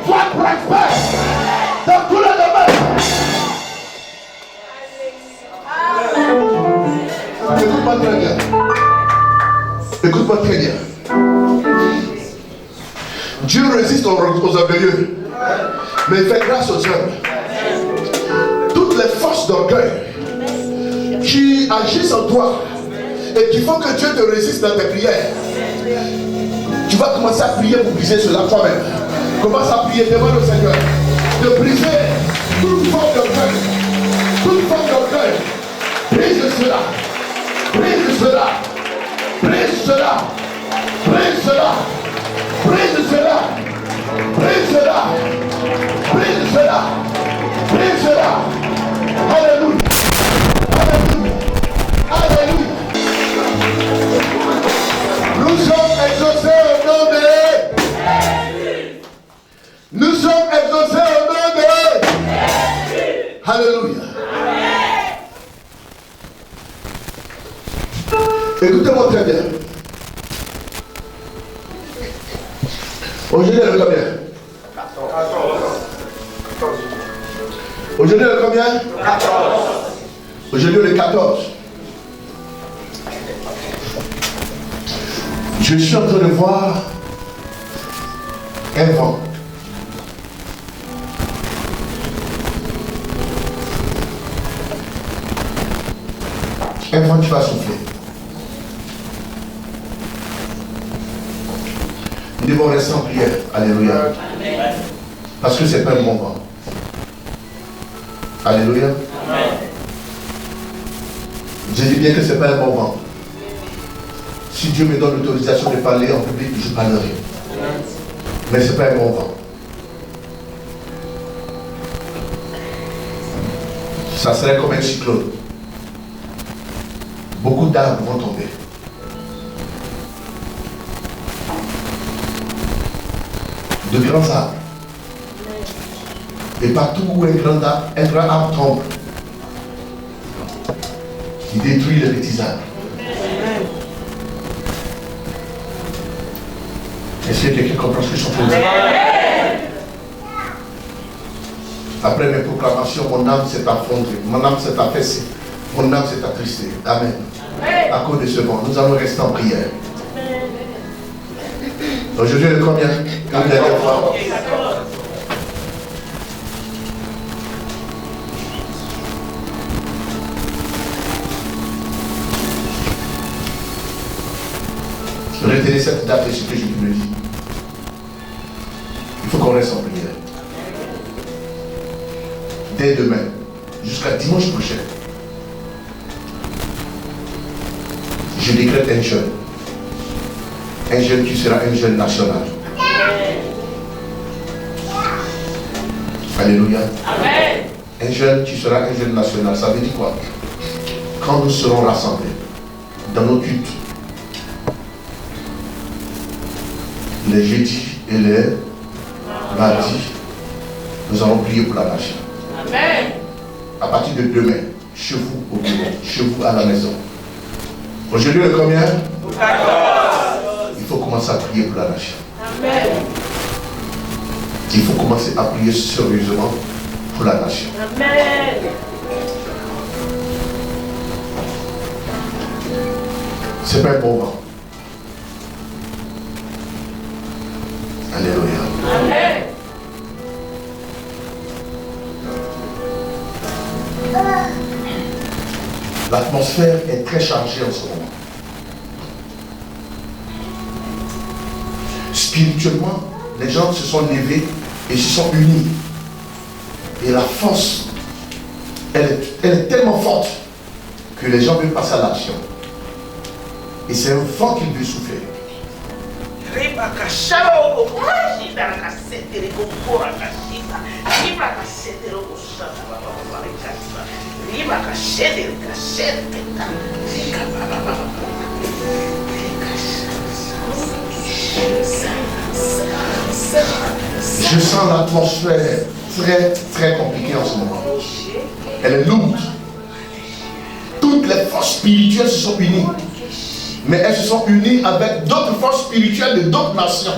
sois prospère dans tous les domaines. Écoute-moi très bien. Écoute-moi très bien. Dieu résiste aux orgueilleux, mais il fait grâce aux humbles. Toutes les forces d'orgueil qui agissent en toi et qui font que Dieu te résiste dans tes prières, tu vas commencer à prier pour briser cela toi-même. Commence à prier, demande au Seigneur de briser toute forme d'orgueil. Toute forme d'orgueil. Brise cela. Brise cela. Brise cela. Brise cela. Brise cela. Brise cela. Brise cela. Brise cela. Alléluia. Alléluia. Alléluia. Nous sommes exaucés au nom de Jésus. Nous sommes exaucés au nom de Jésus. Alléluia. Écoutez-moi très bien. Aujourd'hui, le combien? 14. Aujourd'hui, le combien? 14. Aujourd'hui, le 14. Je suis en train de voir un vent. Un vent qui va souffler. Nous devons rester en prière. Alléluia. Parce que ce n'est pas un bon vent. Alléluia. Je dis bien que ce n'est pas un bon vent. Si Dieu me donne l'autorisation de parler en public, je parlerai. Mais ce n'est pas un bon vent. Ça serait comme un cyclone. Beaucoup d'arbres vont tomber. De grands arbres. Et partout où un grand arbre tombe, il détruit les petits arbres. Est-ce que quelqu'un comprend ce que je suis en train de dire? Après mes proclamations, mon âme s'est affondrée, mon âme s'est affaissée, mon âme s'est attristée. Amen. À cause de ce vent, nous allons rester en prière. Aujourd'hui, le combien? Une dernière fois. Retenez cette date et ce que je vous le dis. Il faut qu'on reste en prière. Dès demain, jusqu'à dimanche prochain, je décrète un jeûne. Un jeûne qui sera un jeûne national. Alléluia. Amen. Un jeûne qui sera un jeûne national. Ça veut dire quoi? Quand nous serons rassemblés dans nos cultes, les jeudis et les mardis, nous allons prier pour la nation. Amen. À partir de demain, chez vous au bureau, chez vous à la maison. Aujourd'hui, le combien? 14. Il faut commencer à prier pour la nation. Amen. Il faut commencer à prier sérieusement pour la nation. Amen. C'est pas un bon vent. Alléluia. Amen. L'atmosphère est très chargée en ce moment. Spirituellement, les gens se sont levés et se sont unis. Et la force, elle est tellement forte que les gens veulent passer à l'action. Et c'est un vent qu'il veut souffler. Je sens l'atmosphère très très compliquée en ce moment. Elle est lourde. Toutes les forces spirituelles se sont unies. Mais elles se sont unies avec d'autres forces spirituelles de d'autres nations.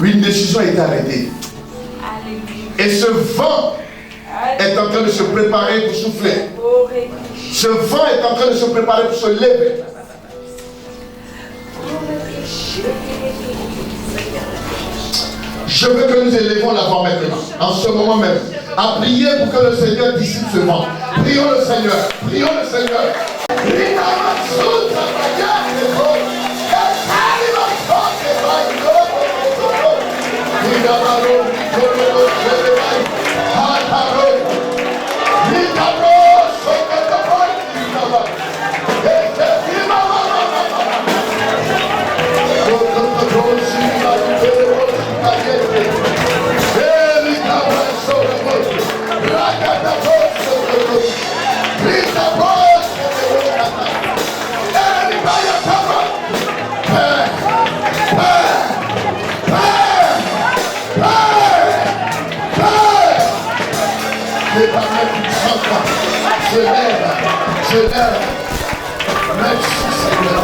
Une décision a été arrêtée. Et ce vent est en train de se préparer pour souffler. Ce vent est en train de se préparer pour se lever. Je veux que nous élevons la voix maintenant, en ce moment même, à prier pour que le Seigneur dissipe ce vent. Prions le Seigneur, prions le Seigneur. Et ta main puissante, je lève, je lève. Merci Seigneur.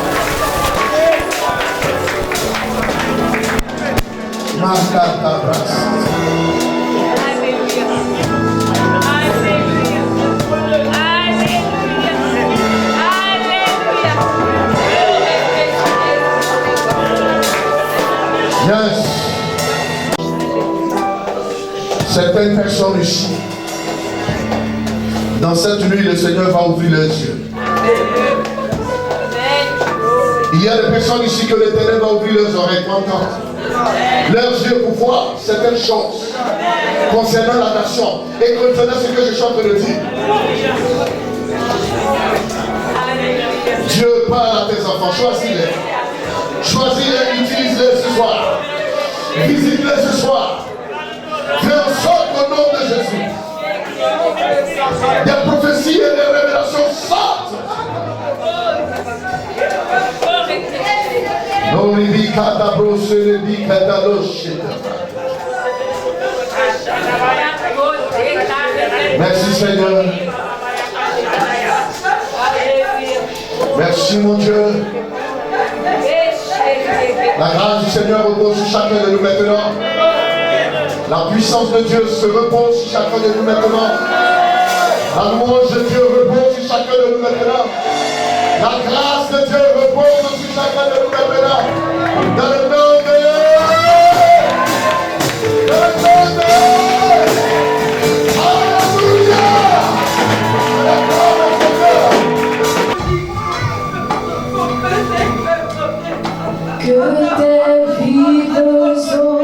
Makata brasse. Yes. Certaines personnes ici, dans cette nuit, le Seigneur va ouvrir leurs yeux. Il y a des personnes ici que l'Éternel va ouvrir leurs oreilles pour entendre. Leurs yeux pour voir certaines choses concernant la nation et concernant ce que je suis en train de dire. Dieu parle à tes enfants, choisis-les. Choisis-les, utilise-les ce soir. Visite-les ce soir. Fais en sorte au nom de Jésus. Des prophéties et des révélations sortent. Merci Seigneur. Merci mon Dieu. La grâce du Seigneur repose sur chacun de nous maintenant. La puissance de Dieu se repose sur chacun de nous maintenant. La louange de Dieu repose sur chacun de nous maintenant. La grâce de Dieu repose sur chacun de nous maintenant. Dans le nom de Alléluia. Que tes vives eaux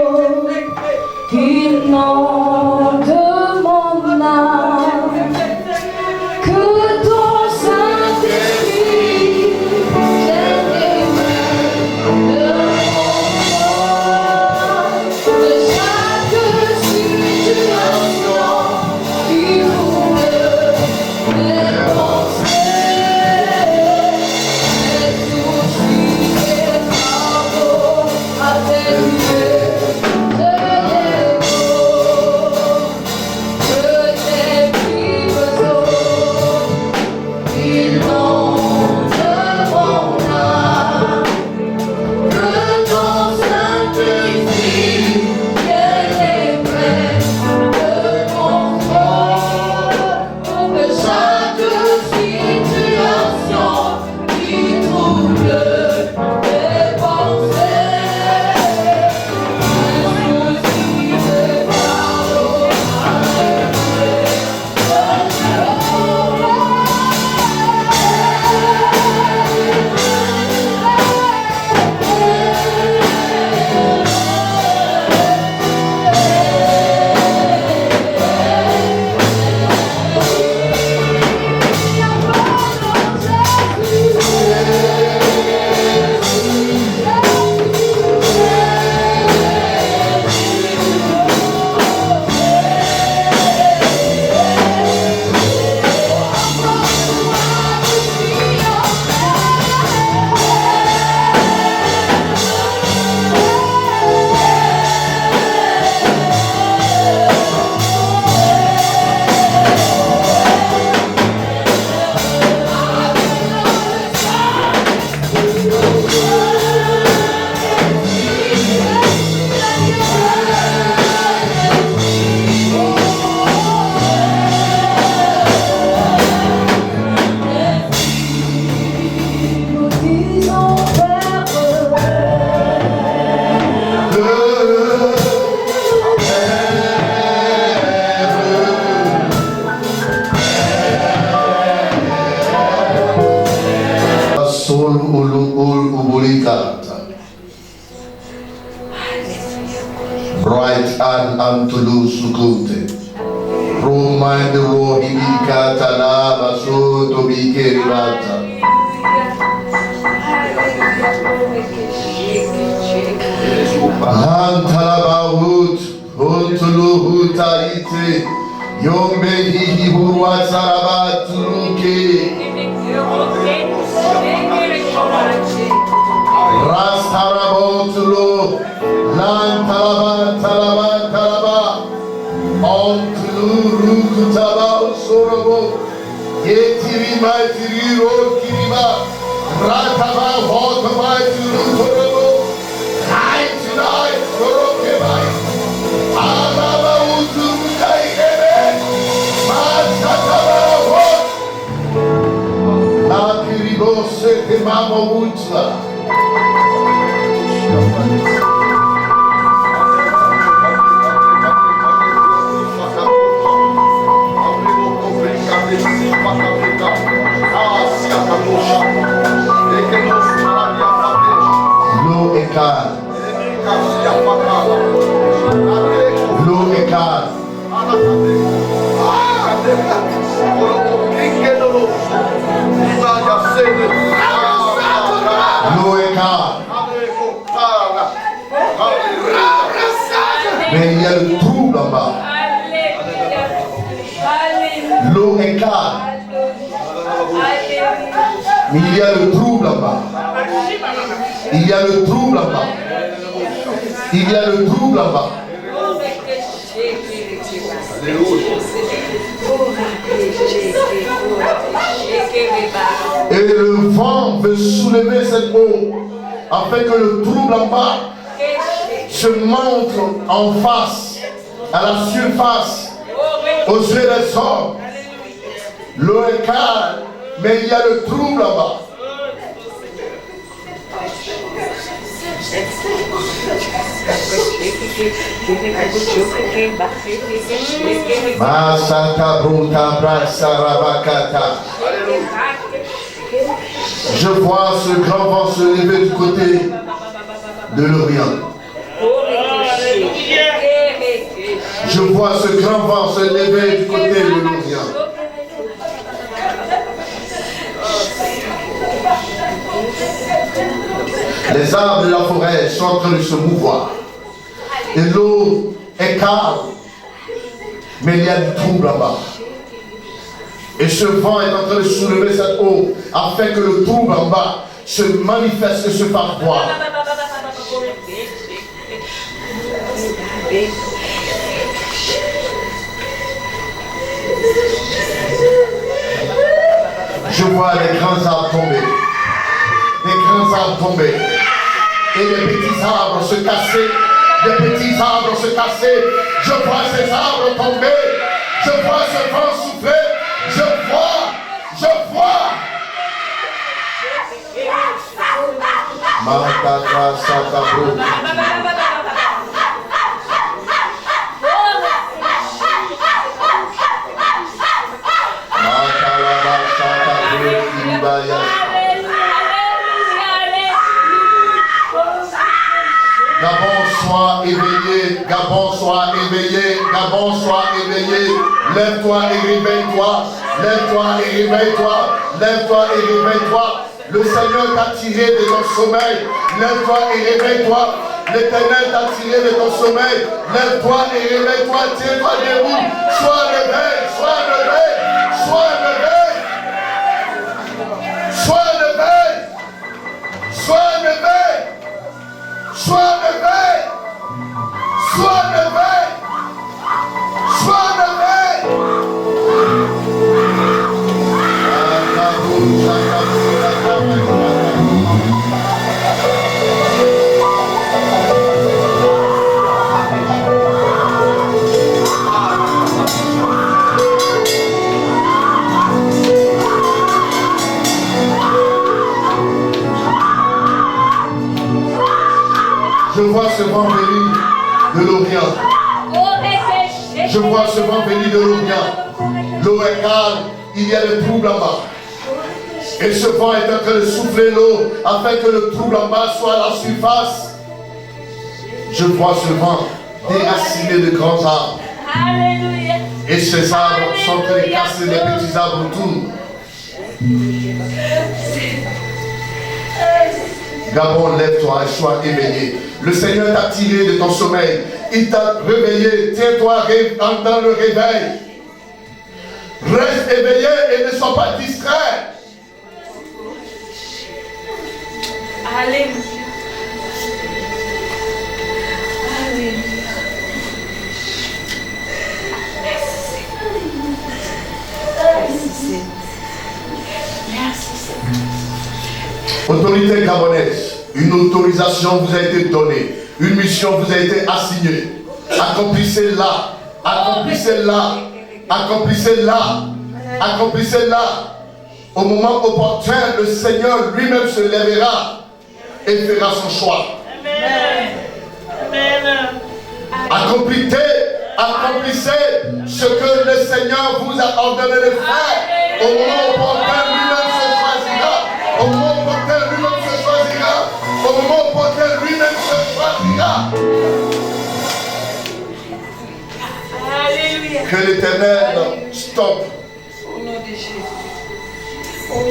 inondent mon âme, que ton Saint-Esprit vienne de chaque situation qui trouble mes pensées, mes soucis, mes travaux, atténuer de l'ego, que tes vives eaux inondent mon âme, que ton Saint-Esprit vienne et prenne le contrôle de chaque situation qui trouble mes pensées, mes soucis, mes fardeaux, nous disons Père, Sol ulu ubulikata. Right hand unto Lusukunte. Roma de Rohibikata Lava Soto Bikeribata. Antalabahut, Huntuluhutaite, Yombe Hihurwa Sarabaturuke. Rastarabotulo, Lantalaban Talaban Talaba, on to Rukutaba Sorobo, Yetirima Tiriro Kiriba, Rataba Hotaba Tirutorobo, Haitinai Sorokebai, Alaba Utukai Ebe, Masataba Hot, La Kiribo Sete Mama Utla. L'eau est calme. L'eau est calme. L'eau est calme. Mais il y a le trouble en bas. L'eau est calme. Mais il y a le trouble en bas. Il y a le trouble en bas. Il y a le trouble en bas. Et le vent veut soulever cette eau afin que le trouble en bas se montre en face, à la surface, aux yeux des hommes. L'eau est calme, mais il y a le trouble en bas. Je vois ce grand vent se lever du côté de l'Orient. Je vois ce grand vent se lever du côté de l'Orient. Les arbres de la forêt sont en train de se mouvoir. Et l'eau est calme. Mais il y a du trouble là-bas. Et ce vent est en train de soulever cette eau afin que le trouble en bas se manifeste et se fasse voir. Je vois les grands arbres tomber. Les grands arbres tomber. Et les petits arbres se casser. Les petits arbres se casser. Je vois ces arbres tomber. Je vois ce vent souffler. Je vois. Matata Sakabro. Matalaba Sakabro Kiribaya. Gabon soit éveillé, Gabon soit éveillé, Gabon soit éveillé. Lève-toi et réveille-toi, lève-toi et réveille-toi, lève-toi et réveille-toi. Le Seigneur t'a tiré de ton sommeil, lève-toi et réveille-toi. L'Éternel t'a tiré de ton sommeil, lève-toi et réveille-toi, tiens-toi debout, sois levé, sois levé, sois levé, sois levé, sois levé. Sois levé! Sois levé! Sois levé! Je vois ce vent venir de l'Orient. Je vois ce vent venir de l'Orient. L'eau est calme, il y a le trouble en bas. Et ce vent est en train de souffler l'eau afin que le trouble en bas soit à la surface. Je vois ce vent déraciner de grands arbres. Et ces arbres sont en train de casser les petits arbres autour. Gabon, lève-toi et sois éveillé. Le Seigneur t'a tiré de ton sommeil. Il t'a réveillé. Tiens-toi dans le réveil. Reste éveillé et ne sois pas distrait. Alléluia. Alléluia. autorités gabonaises, une autorisation vous a été donnée. Une mission vous a été assignée. Accomplissez-la. Accomplissez-la. Accomplissez-la. Accomplissez-la. Au moment opportun, le Seigneur lui-même se lèvera et fera son choix. Accomplissez ce que le Seigneur vous a ordonné de faire. Au moment opportun, lui-même se choisira. Au moment opportun, lui-même se choisira. Au moment opportun, lui-même se choisira. Alléluia. Que l'Éternel stoppe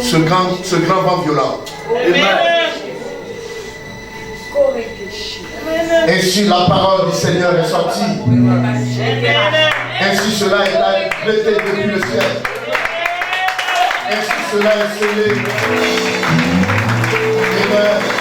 ce grand vent violent. Ainsi la parole du Seigneur est sortie. Ainsi cela est traité depuis le ciel. Ainsi cela est scellé. Amen.